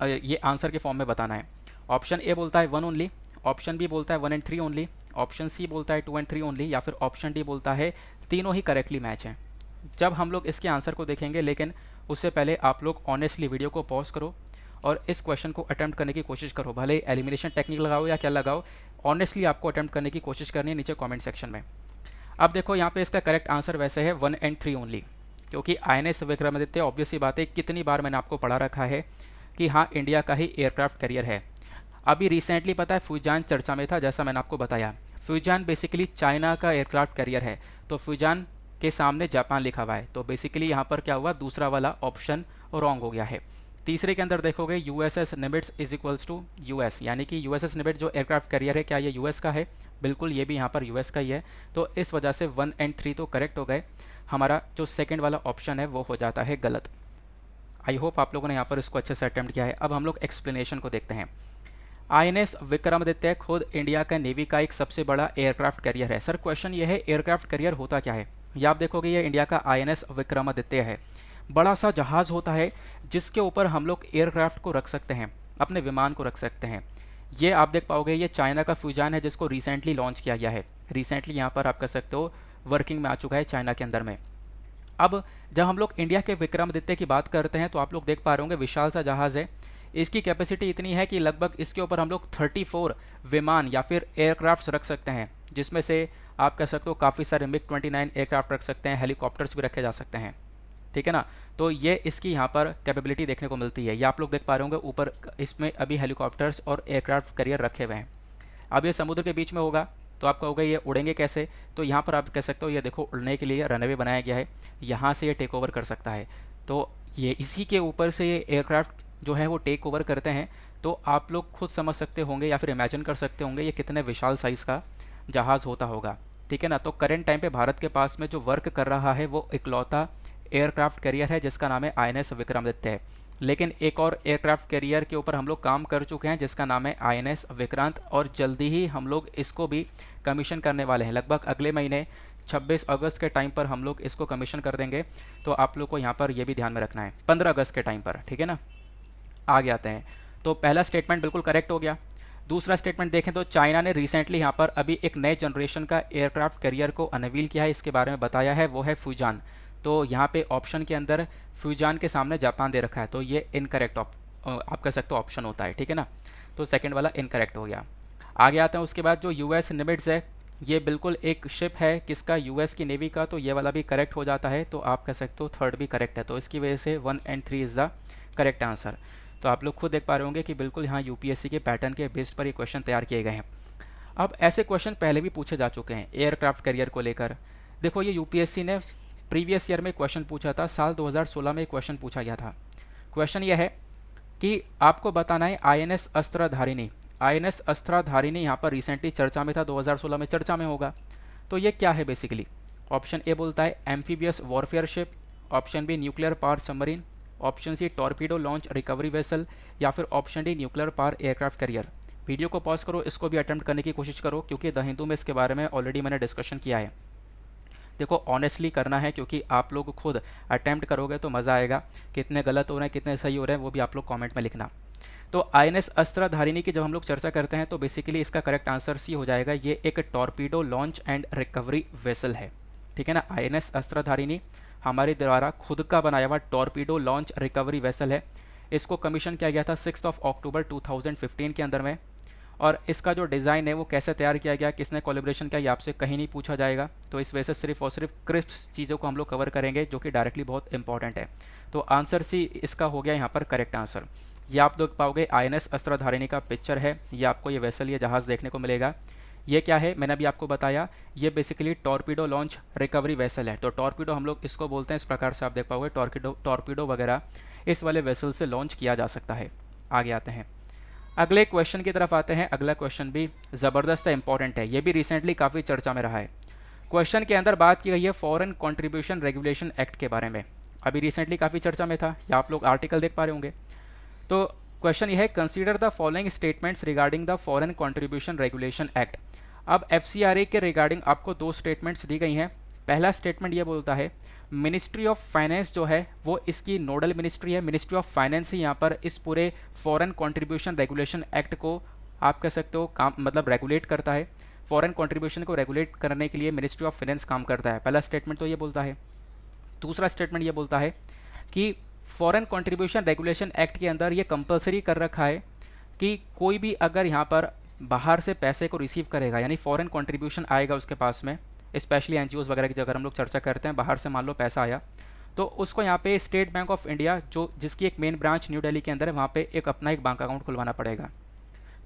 Speaker 1: ये आंसर के फॉर्म में बताना है। ऑप्शन A बोलता है 1 ओनली, ऑप्शन B बोलता है 1 and 3 ओनली, ऑप्शन C बोलता है 2 and 3 ओनली, या फिर ऑप्शन D बोलता है तीनों ही करेक्टली मैच हैं। जब हम लोग इसके आंसर को देखेंगे, लेकिन उससे पहले आप लोग ऑनेस्टली वीडियो को पॉज करो और इस क्वेश्चन को अटेम्प्ट करने की कोशिश करो। भले एलिमिनेशन टेक्निक लगाओ या क्या लगाओ, ऑनेस्टली आपको अटेम्प्ट करने की कोशिश करनी है नीचे कमेंट सेक्शन में। अब देखो यहाँ पे इसका करेक्ट आंसर वैसे है 1 and 3 ओनली, क्योंकि INS विक्रमादित्य ऑब्वियस सी बात है, कितनी बार मैंने आपको पढ़ा रखा है कि हाँ इंडिया का ही एयरक्राफ्ट कैरियर है। अभी रिसेंटली पता है फुजान चर्चा में था, जैसा मैंने आपको बताया। फुजान बेसिकली चाइना का एयरक्राफ्ट कैरियर है, तो फुजान के सामने जापान लिखा हुआ है, तो बेसिकली यहाँ पर क्या हुआ, दूसरा वाला ऑप्शन रॉन्ग हो गया है। तीसरे के अंदर देखोगे USS Nimitz is equals to US, यानी कि USS निमिट्स जो एयरक्राफ्ट कैरियर है, क्या ये US का है? बिल्कुल, ये भी यहाँ पर US का ही है। तो इस वजह से 1 and 3 तो करेक्ट हो गए। हमारा जो सेकंड वाला ऑप्शन है वो हो जाता है गलत। आई होप आप लोगों ने यहाँ पर इसको अच्छे से अटेम्प्ट किया है। अब हम लोग एक्सप्लेनेशन को देखते हैं। INS विक्रमादित्य खुद इंडिया का नेवी का एक सबसे बड़ा एयरक्राफ्ट कैरियर है। सर क्वेश्चन ये है एयरक्राफ्ट कैरियर होता क्या है? ये आप देखोगे ये इंडिया का INS विक्रमादित्य है। बड़ा सा जहाज़ होता है जिसके ऊपर हम लोग एयरक्राफ्ट को रख सकते हैं, अपने विमान को रख सकते हैं। ये आप देख पाओगे ये चाइना का फुजान है, जिसको रिसेंटली लॉन्च किया गया है। रिसेंटली यहाँ पर आप कह सकते हो वर्किंग में आ चुका है चाइना के अंदर में। अब जब हम लोग इंडिया के विक्रमादित्य की बात करते हैं, तो आप लोग देख पा रहे होंगे विशाल सा जहाज़ है। इसकी कैपेसिटी इतनी है कि लगभग इसके ऊपर हम लोग 34 विमान या फिर एयरक्राफ्ट्स रख सकते हैं, जिसमें से आप कह सकते हो काफ़ी सारे MiG-29 एयरक्राफ्ट रख सकते हैं, हेलीकॉप्टर्स भी रखे जा सकते हैं, ठीक है ना। तो ये इसकी यहाँ पर कैपेबिलिटी देखने को मिलती है। ये आप लोग देख पा रहे होंगे ऊपर इसमें अभी हेलीकॉप्टर्स और एयरक्राफ्ट कैरियर रखे हुए हैं। अब ये समुद्र के बीच में होगा, तो आप कहोगे ये उड़ेंगे कैसे? तो यहाँ पर आप कह सकते हो ये देखो उड़ने के लिए रनवे बनाया गया है, यहाँ से ये टेक ओवर कर सकता है। तो ये इसी के ऊपर से ये एयरक्राफ्ट जो है वो टेक ओवर करते हैं। तो आप लोग खुद समझ सकते होंगे या फिर इमेजिन कर सकते होंगे ये कितने विशाल साइज़ का जहाज़ होता होगा, ठीक है ना। तो करेंट टाइम पे भारत के पास में जो वर्क कर रहा है वो इकलौता एयरक्राफ्ट कैरियर है जिसका नाम है INS विक्रमादित्य है। लेकिन एक और एयरक्राफ्ट कैरियर के ऊपर हम लोग काम कर चुके हैं जिसका नाम है INS विक्रांत, और जल्दी ही हम लोग इसको भी कमीशन करने वाले हैं। लगभग अगले महीने 26 अगस्त के टाइम पर हम लोग इसको कमीशन कर देंगे। तो आप लोग को यहाँ पर ये भी ध्यान में रखना है 15 अगस्त के टाइम पर, ठीक है ना। आगे आते हैं। तो पहला स्टेटमेंट बिल्कुल करेक्ट हो गया। दूसरा स्टेटमेंट देखें तो चाइना ने रिसेंटली यहाँ पर अभी एक नए जनरेशन का एयरक्राफ्ट कैरियर को अनवील किया है, इसके बारे में बताया है, वो है फुजान। तो यहाँ पे ऑप्शन के अंदर फुजान के सामने जापान दे रखा है, तो ये इनकरेक्ट आप कह सकते हो ऑप्शन होता है, ठीक है ना। तो सेकंड वाला इनकरेक्ट हो गया। आगे आते हैं उसके बाद जो यूएस निमिट्स है, ये बिल्कुल एक शिप है किसका, यूएस की नेवी का, तो ये वाला भी करेक्ट हो जाता है। तो आप कह सकते हो थर्ड भी करेक्ट है, तो इसकी वजह से 1 and 3 is the correct answer. तो आप लोग खुद देख पा रहे होंगे कि बिल्कुल यहाँ यूपीएससी के पैटर्न के बेस्ड पर ये क्वेश्चन तैयार किए गए हैं। अब ऐसे क्वेश्चन पहले भी पूछे जा चुके हैं एयरक्राफ्ट कैरियर को लेकर। देखो ये यूपीएससी ने प्रीवियस ईयर में क्वेश्चन पूछा था, साल 2016 में क्वेश्चन पूछा गया था। क्वेश्चन यह है कि आपको बताना है आईएनएस अस्त्रधारिणी। आईएनएस अस्त्रधारिणी यहाँ पर रिसेंटली चर्चा में था, 2016 में चर्चा में होगा। तो ये क्या है बेसिकली? ऑप्शन ए बोलता है amphibious warfare ship, option B nuclear power submarine, option C torpedo launch recovery vessel, या फिर option D nuclear power aircraft carrier. Video को पॉज करो, इसको भी अटेम्प्ट करने की कोशिश करो, क्योंकि द हिंदू में इसके बारे में ऑलरेडी मैंने डिस्कशन किया है। देखो ऑनेस्टली करना है, क्योंकि आप लोग खुद अटैम्प्ट करोगे तो मज़ा आएगा। कितने गलत हो रहे हैं कितने सही हो रहे हैं वो भी आप लोग कमेंट में लिखना। तो आईएनएस अस्त्रधारिणी की जब हम लोग चर्चा करते हैं तो बेसिकली इसका करेक्ट आंसर सी हो जाएगा। ये एक torpedo launch and recovery vessel है, ठीक है ना। आईएनएस अस्त्रधारिणी हमारे द्वारा खुद का बनाया हुआ टॉर्पीडो लॉन्च रिकवरी वेसल है। इसको कमीशन किया गया था 6 अक्टूबर 2015 के अंदर में। और इसका जो डिज़ाइन है वो कैसे तैयार किया गया, किसने कोलैबोरेशन किया, ये आपसे कहीं नहीं पूछा जाएगा। तो इस वजह से सिर्फ और सिर्फ क्रिस्प चीज़ों को हम लोग कवर करेंगे, जो कि डायरेक्टली बहुत इंपॉर्टेंट है। तो आंसर सी इसका हो गया यहाँ पर करेक्ट आंसर। ये आप देख पाओगे आईएनएस अस्त्रधारिणी का पिक्चर है, ये आपको ये वेसल, ये जहाज़ देखने को मिलेगा। ये क्या है मैंने अभी आपको बताया, ये basically torpedo launch recovery vessel है। तो टॉर्पीडो हम लोग इसको बोलते हैं, इस प्रकार से आप देख पाओगे टॉर्पीडो वगैरह इस वाले वेसल से लॉन्च किया जा सकता है। आगे आते हैं अगले क्वेश्चन की तरफ आते हैं। अगला क्वेश्चन भी ज़बरदस्त है, इंपॉर्टेंट है, ये भी रिसेंटली काफ़ी चर्चा में रहा है। क्वेश्चन के अंदर बात की गई है फॉरेन कंट्रीब्यूशन रेगुलेशन एक्ट के बारे में। अभी रिसेंटली काफ़ी चर्चा में था, या आप लोग आर्टिकल देख पा रहे होंगे। तो क्वेश्चन ये है, consider the following statements regarding the foreign contribution regulation act. अब एफसीआरए के रिगार्डिंग आपको दो स्टेटमेंट्स दी गई हैं। पहला स्टेटमेंट ये बोलता है मिनिस्ट्री ऑफ फाइनेंस जो है वो इसकी नोडल मिनिस्ट्री है। मिनिस्ट्री ऑफ फाइनेंस ही यहाँ पर इस पूरे फॉरेन कंट्रीब्यूशन रेगुलेशन एक्ट को आप कह सकते हो काम मतलब रेगुलेट करता है। फॉरेन कंट्रीब्यूशन को रेगुलेट करने के लिए मिनिस्ट्री ऑफ फाइनेंस काम करता है। पहला स्टेटमेंट तो ये बोलता है। दूसरा स्टेटमेंट ये बोलता है कि फॉरेन कंट्रीब्यूशन रेगुलेशन एक्ट के अंदर ये कंपलसरी कर रखा है कि कोई भी अगर यहाँ पर बाहर से पैसे को रिसीव करेगा, यानी फॉरेन कंट्रीब्यूशन आएगा उसके पास में, स्पेशली एनजीओज़ वगैरह की अगर हम लोग चर्चा करते हैं, बाहर से मान लो पैसा आया, तो उसको यहाँ पे स्टेट बैंक ऑफ इंडिया जो जिसकी एक मेन ब्रांच न्यू दिल्ली के अंदर है, वहाँ पे एक अपना एक बैंक अकाउंट खुलवाना पड़ेगा।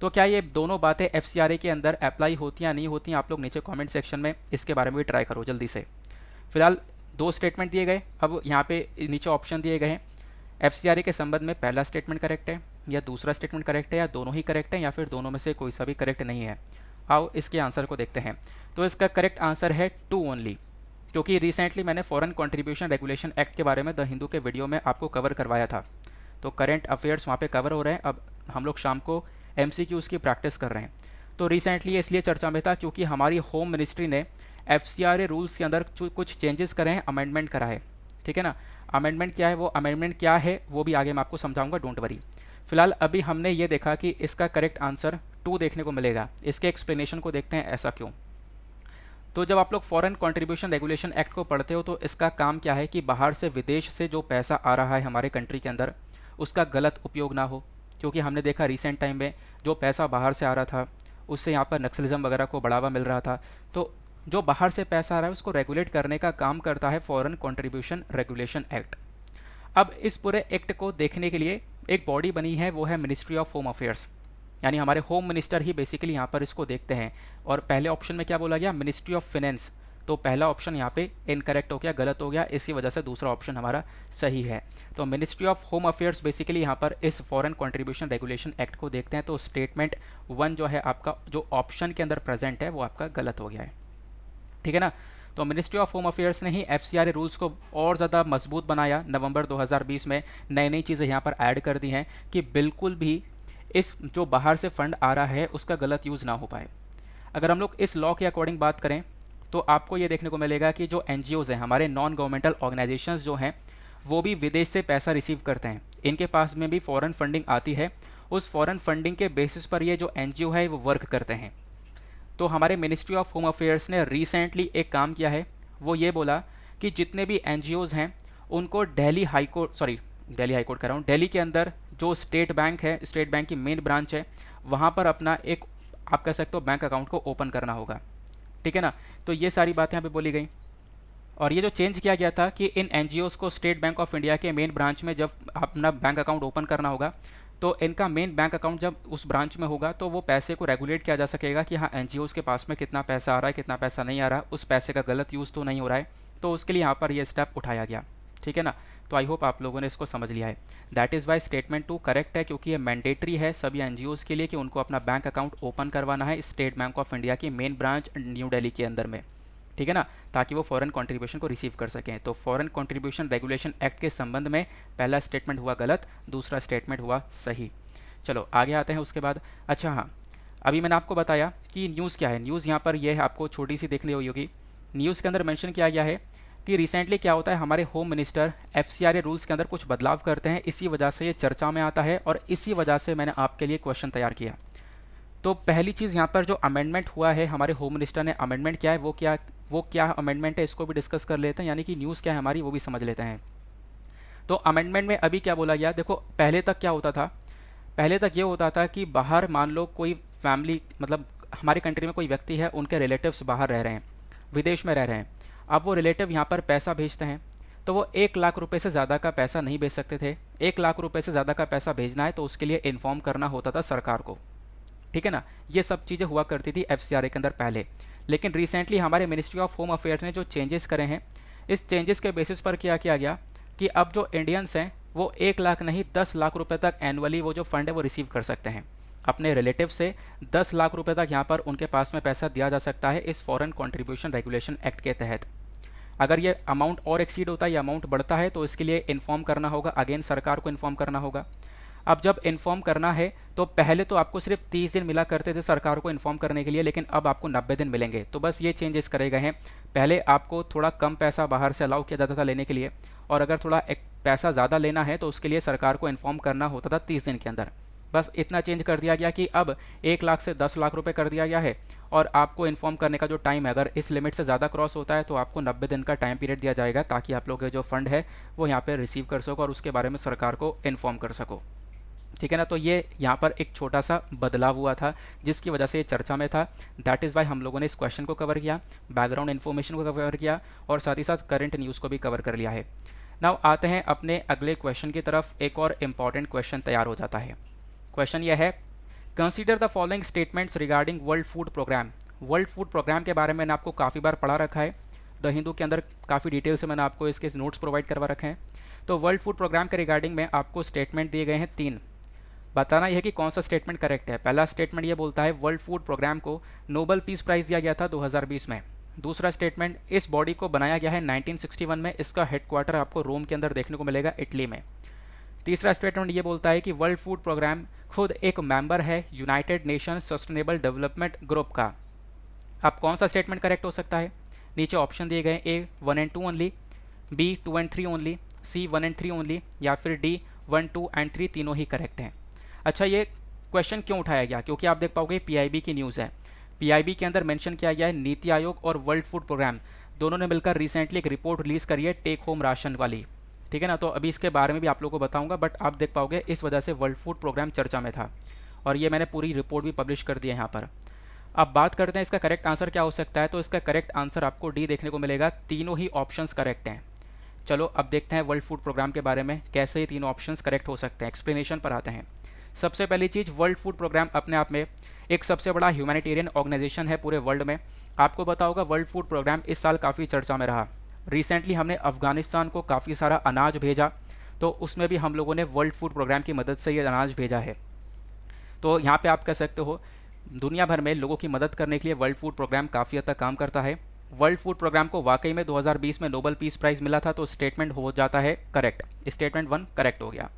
Speaker 1: तो क्या ये दोनों बातें एफसीआरए के अंदर अप्लाई होती हैं या नहीं होती हैं, आप लोग नीचे कमेंट सेक्शन में इसके बारे में भी ट्राई करो जल्दी से। फिलहाल दो स्टेटमेंट दिए गए, अब यहाँ पे नीचे ऑप्शन दिए गए हैं। एफसीआरए के संबंध में पहला स्टेटमेंट करेक्ट है या दूसरा स्टेटमेंट करेक्ट है, या दोनों ही करेक्ट है, या फिर दोनों में से कोई सा भी करेक्ट नहीं है। आओ इसके आंसर को देखते हैं। तो इसका करेक्ट आंसर है 2 ओनली, क्योंकि रिसेंटली मैंने फॉरेन कंट्रीब्यूशन रेगुलेशन एक्ट के बारे में द हिंदू के वीडियो में आपको कवर करवाया था। तो करंट अफेयर्स वहाँ पे कवर हो रहे हैं। अब हम लोग शाम को एमसीक्यूज़ की प्रैक्टिस कर रहे हैं। तो रिसेंटली इसलिए चर्चा में था क्योंकि हमारी होम मिनिस्ट्री ने एफसीआरए रूल्स के अंदर कुछ चेंजेस करे हैं, अमेंडमेंट करा है, ठीक है ना। अमेंडमेंट क्या है, वो अमेंडमेंट क्या है वो भी आगे मैं आपको समझाऊंगा, डोंट वरी। फिलहाल अभी हमने ये देखा कि इसका करेक्ट आंसर 2 देखने को मिलेगा। इसके एक्सप्लेनेशन को देखते हैं ऐसा क्यों। तो जब आप लोग फॉरेन कंट्रीब्यूशन रेगुलेशन एक्ट को पढ़ते हो तो इसका काम क्या है कि बाहर से विदेश से जो पैसा आ रहा है हमारे कंट्री के अंदर उसका गलत उपयोग ना हो। क्योंकि हमने देखा रिसेंट टाइम में जो पैसा बाहर से आ रहा था उससे यहाँ पर नक्सलिज्म वगैरह को बढ़ावा मिल रहा था। तो जो बाहर से पैसा आ रहा है उसको रेगुलेट करने का काम करता है फॉरेन कंट्रीब्यूशन रेगुलेशन एक्ट। अब इस पूरे एक्ट को देखने के लिए एक बॉडी बनी है, वो है मिनिस्ट्री ऑफ होम अफेयर्स, यानी हमारे होम मिनिस्टर ही बेसिकली यहाँ पर इसको देखते हैं। और पहले ऑप्शन में क्या बोला गया, मिनिस्ट्री ऑफ फाइनेंस, तो पहला ऑप्शन यहाँ पे इनकरेक्ट हो गया, गलत हो गया, इसी वजह से दूसरा ऑप्शन हमारा सही है। तो ministry of home affairs basically यहाँ पर इस फॉरेन कंट्रीब्यूशन रेगुलेशन एक्ट को देखते हैं। तो स्टेटमेंट 1 जो है आपका जो ऑप्शन के अंदर प्रेजेंट है वो आपका गलत हो गया है, ठीक है ना। तो मिनिस्ट्री ऑफ होम अफेयर्स ने ही एफसीआरए रूल्स को और ज़्यादा मजबूत बनाया। नवंबर 2020 में नई नई चीज़ें यहाँ पर ऐड कर दी हैं कि बिल्कुल भी इस जो बाहर से फंड आ रहा है उसका गलत यूज़ ना हो पाए। अगर हम लोग इस लॉ के अकॉर्डिंग बात करें तो आपको ये देखने को मिलेगा कि जो एनजीओज़ हैं, हमारे नॉन गवर्नमेंटल ऑर्गेनाइजेशंस जो हैं, वो भी विदेश से पैसा रिसीव करते हैं। इनके पास में भी फॉरेन फंडिंग आती है, उस फॉरेन फंडिंग के बेसिस पर ये जो एनजीओ है वो वर्क करते हैं। तो हमारे मिनिस्ट्री ऑफ होम अफेयर्स ने रिसेंटली एक काम किया है, वो ये बोला कि जितने भी एनजीओज़ हैं उनको Delhi high court Delhi high court कह रहा हूँ, दिल्ली के अंदर जो स्टेट बैंक है, स्टेट बैंक की मेन ब्रांच है, वहाँ पर अपना एक आप कह सकते हो बैंक अकाउंट को ओपन करना होगा। ठीक है ना। तो ये सारी बातें यहाँ पे बोली गई। और ये जो चेंज किया गया था कि इन एनजीओज़ को स्टेट बैंक ऑफ इंडिया के मेन ब्रांच में जब अपना बैंक अकाउंट ओपन करना होगा, तो इनका मेन बैंक अकाउंट जब उस ब्रांच में होगा तो वो पैसे को रेगुलेट किया जा सकेगा कि हाँ एनजीओज़ के पास में कितना पैसा आ रहा है, कितना पैसा नहीं आ रहा, उस पैसे का गलत यूज़ तो नहीं हो रहा है। तो उसके लिए यहाँ पर ये स्टेप उठाया गया। ठीक है ना। तो आई होप आप लोगों ने इसको समझ लिया है। That is why statement 2 correct है, क्योंकि ये मैंडेटरी है सभी एनजीओज़ के लिए कि उनको अपना बैंक अकाउंट ओपन करवाना है स्टेट बैंक ऑफ इंडिया की मेन ब्रांच न्यू दिल्ली के अंदर में। ठीक है ना, ताकि वो फॉरेन कंट्रीब्यूशन को रिसीव कर सकें। तो फॉरेन कंट्रीब्यूशन रेगुलेशन एक्ट के संबंध में पहला स्टेटमेंट हुआ गलत, दूसरा स्टेटमेंट हुआ सही। चलो आगे आते हैं उसके बाद। अच्छा हाँ, अभी मैंने आपको बताया कि न्यूज़ क्या है। न्यूज़ यहाँ पर यह आपको छोटी सी देखनी हुई होगी। न्यूज़ के अंदर मेंशन किया गया है कि रिसेंटली क्या होता है, हमारे होम मिनिस्टर एफसीआरए रूल्स के अंदर कुछ बदलाव करते हैं, इसी वजह से ये चर्चा में आता है और इसी वजह से मैंने आपके लिए क्वेश्चन तैयार किया। तो पहली चीज़ यहाँ पर जो अमेंडमेंट हुआ है, हमारे होम मिनिस्टर ने अमेंडमेंट किया है, वो क्या अमेंडमेंट है इसको भी डिस्कस कर लेते हैं, यानी कि न्यूज़ क्या है हमारी वो भी समझ लेते हैं। तो अमेंडमेंट में अभी क्या बोला गया, देखो पहले तक क्या होता था, पहले तक ये होता था कि बाहर मान लो कोई फैमिली, मतलब हमारी कंट्री में कोई व्यक्ति है, उनके रिलेटिव्स बाहर रह रहे हैं, विदेश में रह रहे हैं। अब वो रिलेटिव यहाँ पर पैसा भेजते हैं, तो वो 1 लाख रुपए से ज़्यादा का पैसा नहीं भेज सकते थे। 1 लाख रुपए से ज़्यादा का पैसा भेजना है तो उसके लिए इन्फॉर्म करना होता था सरकार को। ठीक है ना, ये सब चीज़ें हुआ करती थी एफसीआरए के अंदर पहले। लेकिन रिसेंटली हमारे मिनिस्ट्री ऑफ होम अफेयर ने जो चेंजेस करे हैं, इस चेंजेस के बेसिस पर क्या किया गया कि अब जो इंडियंस हैं वो 1 लाख नहीं 10 लाख रुपए तक एनुअली वो जो फंड है वो रिसीव कर सकते हैं अपने रिलेटिव से। 10 लाख रुपए तक यहाँ पर उनके पास में पैसा दिया जा सकता है इस फॉरेन कंट्रीब्यूशन रेगुलेशन एक्ट के तहत। अगर ये अमाउंट और एक्सीड होता है, ये अमाउंट बढ़ता है, तो इसके लिए इन्फॉर्म करना होगा, अगेन सरकार को इन्फॉर्म करना होगा। अब जब इन्फॉर्म करना है तो पहले तो आपको सिर्फ 30 दिन मिला करते थे सरकार को इन्फॉर्म करने के लिए, लेकिन अब आपको 90 दिन मिलेंगे। तो बस ये चेंजेस करे गए हैं। पहले आपको थोड़ा कम पैसा बाहर से अलाउ किया जाता था लेने के लिए, और अगर थोड़ा एक पैसा ज़्यादा लेना है तो उसके लिए सरकार को इन्फॉर्म करना होता था 30 दिन के अंदर। बस इतना चेंज कर दिया गया कि अब 1 लाख से 10 लाख रुपए कर दिया गया है, और आपको इन्फॉर्म करने का जो टाइम है, अगर इस लिमिट से ज़्यादा क्रॉस होता है तो आपको 90 दिन का टाइम पीरियड दिया जाएगा, ताकि आप लोग के जो फंड है वो यहाँ पर रिसीव कर सको और उसके बारे में सरकार को इन्फॉर्म कर सको। ठीक है ना। तो ये यहाँ पर एक छोटा सा बदलाव हुआ था जिसकी वजह से ये चर्चा में था। दैट इज़ वाई हम लोगों ने इस क्वेश्चन को कवर किया, बैकग्राउंड इन्फॉर्मेशन को कवर किया, और साथ ही साथ करंट न्यूज़ को भी कवर कर लिया है। नाउ आते हैं अपने अगले क्वेश्चन की तरफ। एक और इम्पॉर्टेंट क्वेश्चन तैयार हो जाता है। क्वेश्चन यह है, consider the following statements regarding world food programme. World food programme के बारे में मैंने आपको काफ़ी बार पढ़ा रखा है, द हिंदू के अंदर काफ़ी डिटेल से मैंने आपको इसके नोट्स प्रोवाइड करवा रखे हैं। तो वर्ल्ड फूड प्रोग्राम के रिगार्डिंग में आपको स्टेटमेंट दिए गए हैं 3। बताना यह है कि कौन सा स्टेटमेंट करेक्ट है। पहला स्टेटमेंट ये बोलता है वर्ल्ड फूड प्रोग्राम को नोबेल पीस प्राइज़ दिया गया था 2020 में। दूसरा स्टेटमेंट, इस बॉडी को बनाया गया है 1961 में, इसका हेडक्वार्टर आपको रोम के अंदर देखने को मिलेगा, इटली में। तीसरा स्टेटमेंट ये बोलता है कि वर्ल्ड फूड प्रोग्राम खुद एक मेंबर है United nation sustainable development group का। अब कौन सा स्टेटमेंट करेक्ट हो सकता है? नीचे ऑप्शन दिए गए, A 1 and 2 only, B 2 and 3 only, C 1 and 3 only, या फिर डी 1, 2 एंड 3 तीनों ही करेक्ट हैं। अच्छा, ये क्वेश्चन क्यों उठाया गया? क्योंकि आप देख पाओगे पीआईबी की न्यूज़ है। पीआईबी के अंदर मेंशन किया गया है नीति आयोग और वर्ल्ड फूड प्रोग्राम दोनों ने मिलकर रिसेंटली एक रिपोर्ट रिलीज़ करी है टेक होम राशन वाली। ठीक है ना। तो अभी इसके बारे में भी आप लोगों को बताऊंगा, बट आप देख पाओगे इस वजह से वर्ल्ड फूड प्रोग्राम चर्चा में था, और ये मैंने पूरी रिपोर्ट भी पब्लिश कर दी है यहाँ पर। अब बात करते हैं इसका करेक्ट आंसर क्या हो सकता है। तो इसका करेक्ट आंसर आपको डी देखने को मिलेगा। तीनों ही ऑप्शंस करेक्ट हैं। चलो अब देखते हैं वर्ल्ड फूड प्रोग्राम के बारे में कैसे ये तीनों ऑप्शंस करेक्ट हो सकते हैं। एक्सप्लेनेशन पर आते हैं। सबसे पहली चीज़, वर्ल्ड फूड प्रोग्राम अपने आप में एक सबसे बड़ा ह्यूमैनिटेरियन ऑर्गेनाइजेशन है पूरे वर्ल्ड में। आपको पता होगा वर्ल्ड फूड प्रोग्राम इस साल काफ़ी चर्चा में रहा। रिसेंटली हमने अफगानिस्तान को काफ़ी सारा अनाज भेजा, तो उसमें भी हम लोगों ने वर्ल्ड फूड प्रोग्राम की मदद से ये अनाज भेजा है। तो यहाँ पे आप कह सकते हो दुनिया भर में लोगों की मदद करने के लिए वर्ल्ड फूड प्रोग्राम काफ़ी हद तक काम करता है। वर्ल्ड फूड प्रोग्राम को वाकई में 2020 में नोबेल पीस प्राइज़ मिला था, तो स्टेटमेंट हो जाता है करेक्ट। स्टेटमेंट 1 करेक्ट हो गया।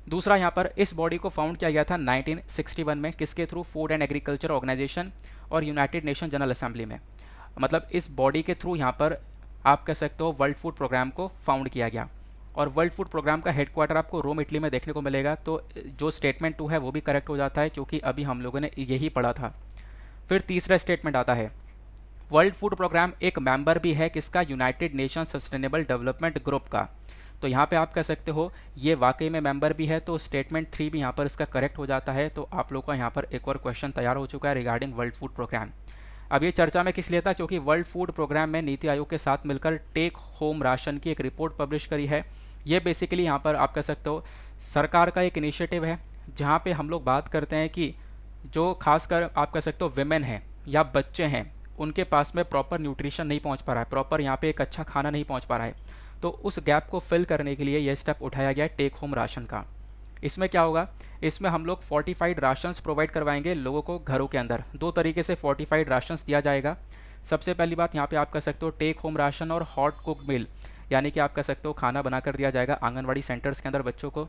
Speaker 1: दूसरा, यहाँ पर इस बॉडी को फाउंड किया गया था 1961 में, किसके through? Food and agriculture organisation और यूनाइटेड नेशन जनरल असेंबली में। मतलब इस बॉडी के थ्रू यहाँ पर आप कह सकते हो वर्ल्ड फूड प्रोग्राम को फाउंड किया गया, और वर्ल्ड फूड प्रोग्राम का हेडक्वार्टर आपको रोम इटली में देखने को मिलेगा। तो जो स्टेटमेंट 2 है वो भी करेक्ट हो जाता है, क्योंकि अभी हम लोगों ने यही पढ़ा था। फिर तीसरा स्टेटमेंट आता है, वर्ल्ड फूड प्रोग्राम एक मेंबर भी है किसका? United nation sustainable development group का। तो यहाँ पे आप कह सकते हो ये वाकई में मेंबर भी है, तो स्टेटमेंट 3 भी यहाँ पर इसका करेक्ट हो जाता है। तो आप लोग का यहाँ पर एक और क्वेश्चन तैयार हो चुका है रिगार्डिंग वर्ल्ड फूड प्रोग्राम। अब ये चर्चा में किस लिए था, क्योंकि वर्ल्ड फूड प्रोग्राम में नीति आयोग के साथ मिलकर टेक होम राशन की एक रिपोर्ट पब्लिश करी है। ये बेसिकली यहाँ पर आप कह सकते हो सरकार का एक इनिशिएटिव है, जहाँ पे हम लोग बात करते हैं कि जो खासकर आप कह सकते हो विमेन हैं या बच्चे हैं, उनके पास में प्रॉपर न्यूट्रिशन नहीं पहुँच पा रहा है, प्रॉपर यहाँ पे एक अच्छा खाना नहीं पहुँच पा रहा है। तो उस गैप को फिल करने के लिए ये स्टेप उठाया गया है टेक होम राशन का। इसमें क्या होगा, इसमें हम लोग फोर्टिफाइड राशंस प्रोवाइड करवाएंगे लोगों को घरों के अंदर। दो तरीके से फोर्टिफाइड राशंस दिया जाएगा। सबसे पहली बात यहाँ पे आप कह सकते हो टेक होम राशन और हॉट कुक मील, यानी कि आप कह सकते हो खाना बना कर दिया जाएगा आंगनवाड़ी सेंटर्स के अंदर बच्चों को।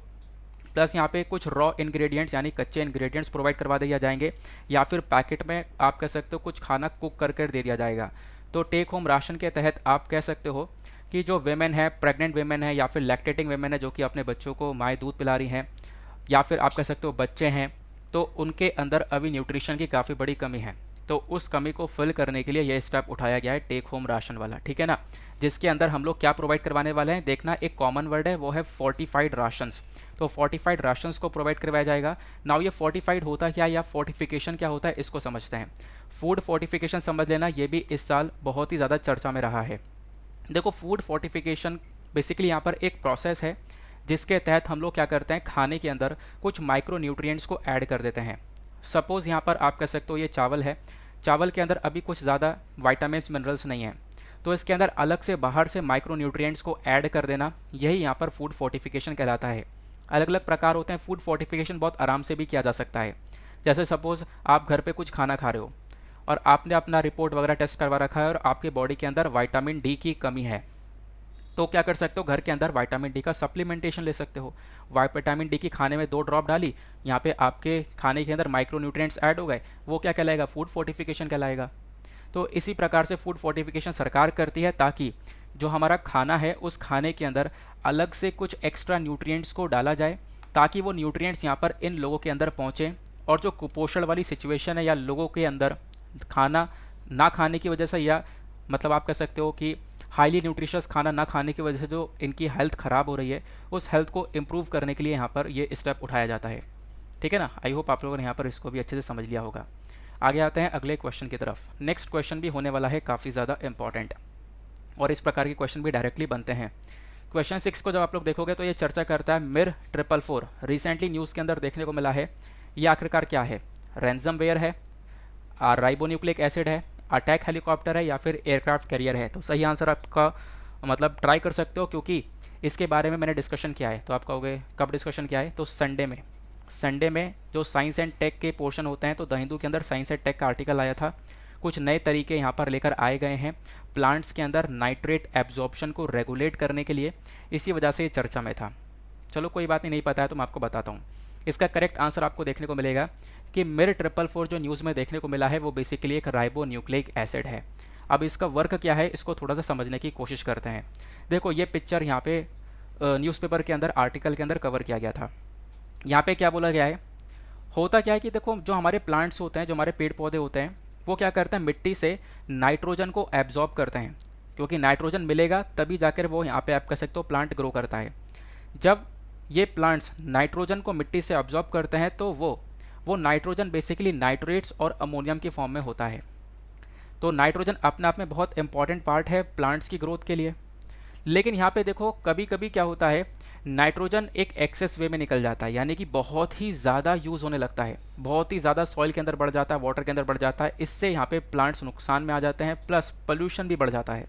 Speaker 1: प्लस यहाँ पे कुछ रॉ इंग्रेडिएंट्स यानी कच्चे इंग्रेडिएंट्स प्रोवाइड करवा दिया जाएंगे, या फिर पैकेट में आप कह सकते हो कुछ खाना कुक कर दे दिया जाएगा। तो टेक होम राशन के तहत आप कह सकते हो कि जो वेमेन है, प्रेग्नेंट वेमेन है या फिर लैक्टेटिंग वेमेन है, जो कि अपने बच्चों को माएँ दूध पिला रही हैं, या फिर आप कह सकते हो बच्चे हैं, तो उनके अंदर अभी न्यूट्रिशन की काफ़ी बड़ी कमी है। तो उस कमी को फिल करने के लिए यह स्टेप उठाया गया है टेक होम राशन वाला, ठीक है ना। जिसके अंदर हम लोग क्या प्रोवाइड करवाने वाले हैं, देखना एक कॉमन वर्ड है, वो है फोर्टिफाइड राशंस। तो फोर्टिफाइड राशंस को प्रोवाइड करवाया जाएगा। नाउ ये फोर्टिफाइड होता क्या या फोर्टिफिकेशन क्या होता है, इसको समझते हैं। फूड फोर्टिफिकेशन समझ लेना, ये भी इस साल बहुत ही ज़्यादा चर्चा में रहा है। देखो फूड फोर्टिफिकेशन बेसिकली यहाँ पर एक प्रोसेस है जिसके तहत हम लोग क्या करते हैं, खाने के अंदर कुछ माइक्रो न्यूट्रिएंट्स को ऐड कर देते हैं। सपोज़ यहाँ पर आप कह सकते हो ये चावल है, चावल के अंदर अभी कुछ ज़्यादा वाइटामिन्स मिनरल्स नहीं हैं, तो इसके अंदर अलग से बाहर से माइक्रो न्यूट्रिएंट्स को ऐड कर देना, यही यहाँ पर फूड फोर्टिफिकेशन कहलाता है। अलग अलग प्रकार होते हैं। फूड फोर्टिफिकेशन बहुत आराम से भी किया जा सकता है। जैसे सपोज़ आप घर पे कुछ खाना खा रहे हो और आपने अपना रिपोर्ट वगैरह टेस्ट करवा रखा है और आपके बॉडी के अंदर विटामिन डी की कमी है, तो क्या कर सकते हो, घर के अंदर विटामिन डी का सप्लीमेंटेशन ले सकते हो। विटामिन डी की खाने में 2 ड्रॉप डाली, यहाँ पे आपके खाने के अंदर माइक्रो न्यूट्रिएंट्स ऐड हो गए, वो क्या कहलाएगा, फूड फोर्टिफिकेशन कहलाएगा। तो इसी प्रकार से फूड फोर्टिफिकेशन सरकार करती है ताकि जो हमारा खाना है उस खाने के अंदर अलग से कुछ एक्स्ट्रा न्यूट्रिएंट्स को डाला जाए, ताकि वो न्यूट्रिएंट्स यहाँ पर इन लोगों के अंदर पहुँचें और जो कुपोषण वाली सिचुएशन है या लोगों के अंदर खाना ना खाने की वजह से, या मतलब आप कह सकते हो कि हाईली न्यूट्रिशियस खाना ना खाने की वजह से जो इनकी हेल्थ ख़राब हो रही है, उस हेल्थ को इम्प्रूव करने के लिए यहाँ पर ये स्टेप उठाया जाता है, ठीक है ना। आई होप आप लोगों ने यहाँ पर इसको भी अच्छे से समझ लिया होगा। आगे आते हैं अगले क्वेश्चन की तरफ। नेक्स्ट क्वेश्चन भी होने वाला है काफ़ी ज़्यादा इंपॉर्टेंट, और इस प्रकार के क्वेश्चन भी डायरेक्टली बनते हैं। क्वेश्चन 6 को जब आप लोग देखोगे तो ये चर्चा करता है मिर 444, रिसेंटली न्यूज़ के अंदर देखने को मिला है। ये आखिरकार क्या है, रैंसमवेयर है, राइबोन्यूक्लिक एसिड है, अटैक हेलीकॉप्टर है, या फिर एयरक्राफ्ट कैरियर है। तो सही आंसर आपका मतलब ट्राई कर सकते हो, क्योंकि इसके बारे में मैंने डिस्कशन किया है। तो आप कहोगे कब डिस्कशन किया है, तो संडे में जो साइंस एंड टेक के पोर्शन होते हैं, तो द हिंदू के अंदर साइंस एंड टेक का आर्टिकल आया था। कुछ नए तरीके यहाँ पर लेकर आए गए हैं प्लांट्स के अंदर नाइट्रेट एब्जॉर्प्शन को रेगुलेट करने के लिए, इसी वजह से ये चर्चा में था। चलो कोई बात नहीं पता है तो मैं आपको बताता हूँ। इसका करेक्ट आंसर आपको देखने को मिलेगा कि मिर 444 जो न्यूज़ में देखने को मिला है वो बेसिकली एक राइबोन्यूक्लिक एसिड है। अब इसका वर्क क्या है, इसको थोड़ा सा समझने की कोशिश करते हैं। देखो ये पिक्चर यहाँ पे न्यूज़पेपर के अंदर आर्टिकल के अंदर कवर किया गया था। यहाँ पे क्या बोला गया है, होता क्या है कि देखो जो हमारे प्लांट्स होते हैं, जो हमारे पेड़ पौधे होते हैं, वो क्या करते हैं, मिट्टी से नाइट्रोजन को एब्जॉर्ब करते हैं, क्योंकि नाइट्रोजन मिलेगा तभी जाकर वो यहाँ पे आप कह सकते हो प्लांट ग्रो करता है। जब ये प्लांट्स नाइट्रोजन को मिट्टी से एब्जॉर्ब करते हैं तो वो नाइट्रोजन बेसिकली नाइट्रेट्स और अमोनियम की फॉर्म में होता है। तो नाइट्रोजन अपने आप में बहुत इंपॉर्टेंट पार्ट है प्लांट्स की ग्रोथ के लिए। लेकिन यहाँ पे देखो कभी कभी क्या होता है, नाइट्रोजन एक एक्सेस वे में निकल जाता है, यानी कि बहुत ही ज़्यादा यूज़ होने लगता है, बहुत ही ज़्यादा सॉइल के अंदर बढ़ जाता है, वाटर के अंदर बढ़ जाता है। इससे यहाँ पे प्लांट्स नुकसान में आ जाते हैं, प्लस पोल्यूशन भी बढ़ जाता है।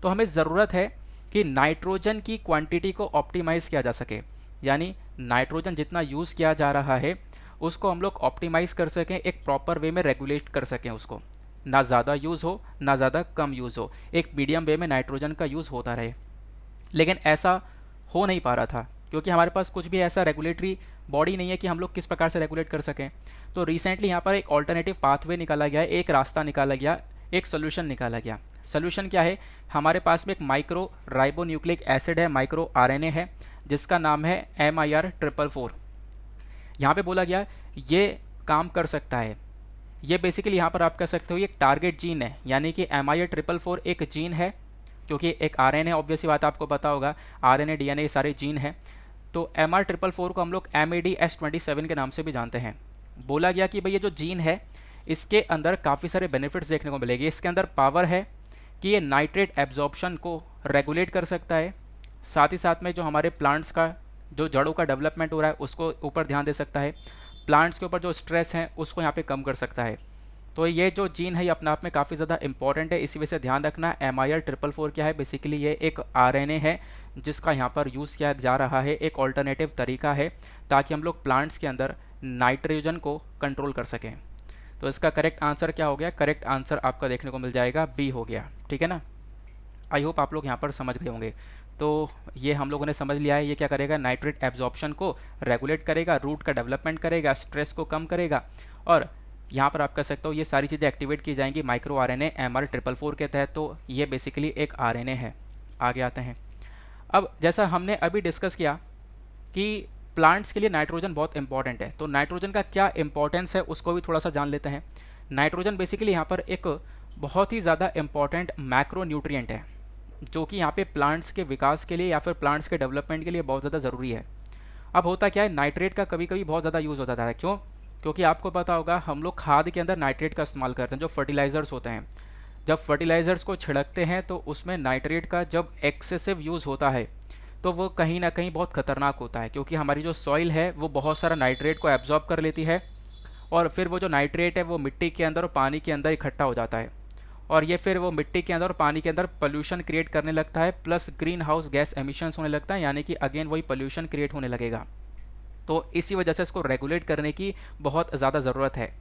Speaker 1: तो हमें ज़रूरत है कि नाइट्रोजन की क्वांटिटी को ऑप्टिमाइज़ किया जा सके, यानी नाइट्रोजन जितना यूज़ किया जा रहा है उसको हम लोग ऑप्टिमाइज़ कर सकें, एक प्रॉपर वे में रेगुलेट कर सकें उसको, ना ज़्यादा यूज़ हो ना ज़्यादा कम यूज़ हो, एक मीडियम वे में नाइट्रोजन का यूज़ होता रहे। लेकिन ऐसा हो नहीं पा रहा था, क्योंकि हमारे पास कुछ भी ऐसा रेगुलेटरी बॉडी नहीं है कि हम लोग किस प्रकार से रेगुलेट कर सकें। तो रिसेंटली यहाँ पर एक ऑल्टरनेटिव पाथवे निकाला गया, एक रास्ता निकाला गया, एक सोल्यूशन निकाला गया। सोल्यूशन क्या है, हमारे पास में एक माइक्रो राइबोन्यूक्लिक एसिड है, माइक्रो आरएनए है, जिसका नाम है MIR444। यहाँ पे बोला गया ये काम कर सकता है। ये बेसिकली यहाँ पर आप कह सकते हो ये एक टारगेट जीन है, यानी कि MIR444 एक जीन है क्योंकि एक आरएनए ऑब्वियसली बात आपको पता होगा, आरएनए डीएनए ये सारे जीन हैं। तो MR444 को हम लोग MADS27 के नाम से भी जानते हैं। बोला गया कि भाई ये जो जीन है इसके अंदर काफ़ी सारे बेनिफिट्स देखने को मिलेंगे। इसके अंदर पावर है कि ये नाइट्रेट एब्जॉर्प्शन को रेगुलेट कर सकता है, साथ ही साथ में जो हमारे प्लांट्स का जो जड़ों का डेवलपमेंट हो रहा है उसको ऊपर ध्यान दे सकता है, प्लांट्स के ऊपर जो स्ट्रेस है उसको यहाँ पे कम कर सकता है। तो ये जो जीन है ये अपने आप में काफ़ी ज़्यादा इंपॉर्टेंट है, इसी वजह से ध्यान रखना। MIR444 क्या है, बेसिकली ये एक आरएनए है जिसका यहाँ पर यूज़ किया जा रहा है, एक ऑल्टरनेटिव तरीका है ताकि हम लोग प्लांट्स के अंदर नाइट्रोजन को कंट्रोल कर सकें। तो इसका करेक्ट आंसर क्या हो गया, करेक्ट आंसर आपका देखने को मिल जाएगा बी हो गया, ठीक है ना। आई होप आप लोग यहाँ पर समझ गए होंगे। तो ये हम लोगों ने समझ लिया है, ये क्या करेगा, नाइट्रेट एब्जॉर्प्शन को रेगुलेट करेगा, रूट का डेवलपमेंट करेगा, स्ट्रेस को कम करेगा, और यहाँ पर आप कह सकते हो ये सारी चीज़ें एक्टिवेट की जाएंगी माइक्रो आरएनए MR444 के तहत। तो ये बेसिकली एक आरएनए है। आगे आते हैं। अब जैसा हमने अभी डिस्कस किया कि प्लांट्स के लिए नाइट्रोजन बहुत इंपॉर्टेंट है, तो नाइट्रोजन का क्या इंपॉर्टेंस है उसको भी थोड़ा सा जान लेते हैं। नाइट्रोजन बेसिकली यहाँ पर एक बहुत ही ज़्यादा इंपॉर्टेंट मैक्रो न्यूट्रिएंट है जो कि यहाँ पे प्लांट्स के विकास के लिए या फिर प्लांट्स के डेवलपमेंट के लिए बहुत ज़्यादा ज़रूरी है। अब होता क्या है, नाइट्रेट का कभी कभी बहुत ज़्यादा यूज़ होता था। क्यों? क्योंकि आपको पता होगा हम लोग खाद के अंदर नाइट्रेट का इस्तेमाल करते हैं, जो फर्टिलाइज़र्स होते हैं। जब फर्टिलाइज़र्स को छिड़कते हैं तो उसमें नाइट्रेट का जब एक्सेसिव यूज़ होता है तो वो कहीं ना कहीं बहुत ख़तरनाक होता है, क्योंकि हमारी जो सॉइल है वो बहुत सारा नाइट्रेट को एब्जॉर्ब कर लेती है और फिर वो जो नाइट्रेट है वो मिट्टी के अंदर और पानी के अंदर इकट्ठा हो जाता है, और ये फिर वो मिट्टी के अंदर और पानी के अंदर पोल्यूशन क्रिएट करने लगता है, plus green house gas emissions होने लगता है, यानी कि अगेन वही पोल्यूशन क्रिएट होने लगेगा। तो इसी वजह से इसको रेगुलेट करने की बहुत ज़्यादा ज़रूरत है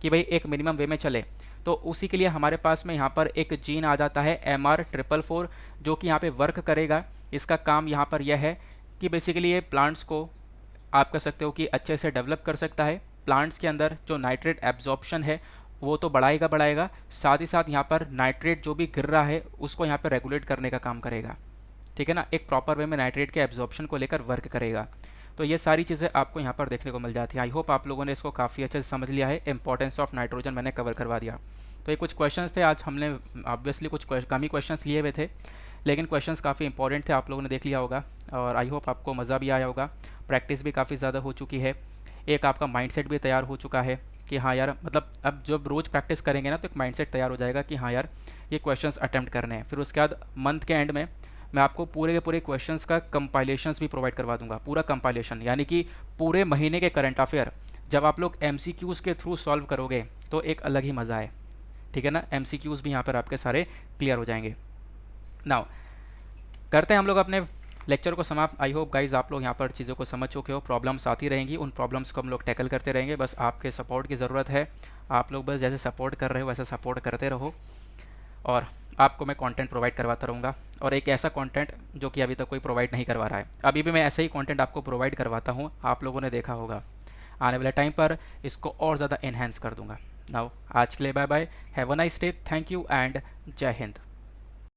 Speaker 1: कि भाई एक मिनिमम वे में चले। तो उसी के लिए हमारे पास में यहाँ पर एक जीन आ जाता है MR444 जो कि यहाँ पे वर्क करेगा। इसका काम यहाँ पर यह है कि बेसिकली ये प्लांट्स को आप कह सकते हो कि अच्छे से डेवलप कर सकता है। प्लांट्स के अंदर जो नाइट्रेट एब्जॉर्प्शन है वो तो बढ़ाएगा, साथ ही साथ यहाँ पर नाइट्रेट जो भी गिर रहा है उसको यहाँ पर रेगुलेट करने का काम करेगा, ठीक है ना। एक प्रॉपर वे में नाइट्रेट के एब्जॉर्प्शन को लेकर वर्क करेगा। तो ये सारी चीज़ें आपको यहाँ पर देखने को मिल जाती है। आई होप आप लोगों ने इसको काफ़ी अच्छे से समझ लिया है। इंपॉर्टेंस ऑफ नाइट्रोजन मैंने कवर करवा दिया। तो ये कुछ क्वेश्चंस थे, आज हमने ऑब्वियसली कुछ कम ही क्वेश्चंस लिए हुए थे, लेकिन क्वेश्चंस काफ़ी इंपॉर्टेंट थे, आप लोगों ने देख लिया होगा और आई होप आपको मज़ा भी आया होगा। प्रैक्टिस भी काफ़ी ज़्यादा हो चुकी है, एक आपका माइंडसेट भी तैयार हो चुका है कि हाँ यार, मतलब अब जब रोज़ प्रैक्टिस करेंगे ना तो एक माइंडसेट तैयार हो जाएगा कि हाँ यार ये क्वेश्चंस अटैम्प्ट करने हैं। फिर उसके बाद मंथ के एंड में मैं आपको पूरे के पूरे क्वेश्चंस का कंपाइलेशंस भी प्रोवाइड करवा दूंगा, पूरा कंपाइलेशन, यानी कि पूरे महीने के करंट अफेयर जब आप लोग MCQs के थ्रू सॉल्व करोगे तो एक अलग ही मज़ा है, ठीक है ना। MCQs भी यहाँ पर आपके सारे क्लियर हो जाएंगे। नाउ करते हैं हम लोग अपने लेक्चर को समाप्त। आई होप गाइज आप लोग यहाँ पर चीज़ों को समझ चुके हो। प्रॉब्लम्स आती रहेंगी, उन प्रॉब्लम्स को हम लोग टैकल करते रहेंगे, बस आपके सपोर्ट की ज़रूरत है। आप लोग बस जैसे सपोर्ट कर रहे हो वैसे सपोर्ट करते रहो और आपको मैं कंटेंट प्रोवाइड करवाता रहूँगा, और एक ऐसा कंटेंट जो कि अभी तक कोई प्रोवाइड नहीं करवा रहा है। अभी भी मैं ऐसा ही कंटेंट आपको प्रोवाइड करवाता हूँ, आप लोगों ने देखा होगा। आने वाले टाइम पर इसको और ज़्यादा एनहेंस कर दूँगा। नाउ आज के लिए bye bye, have a nice day, thank you and जय हिंद।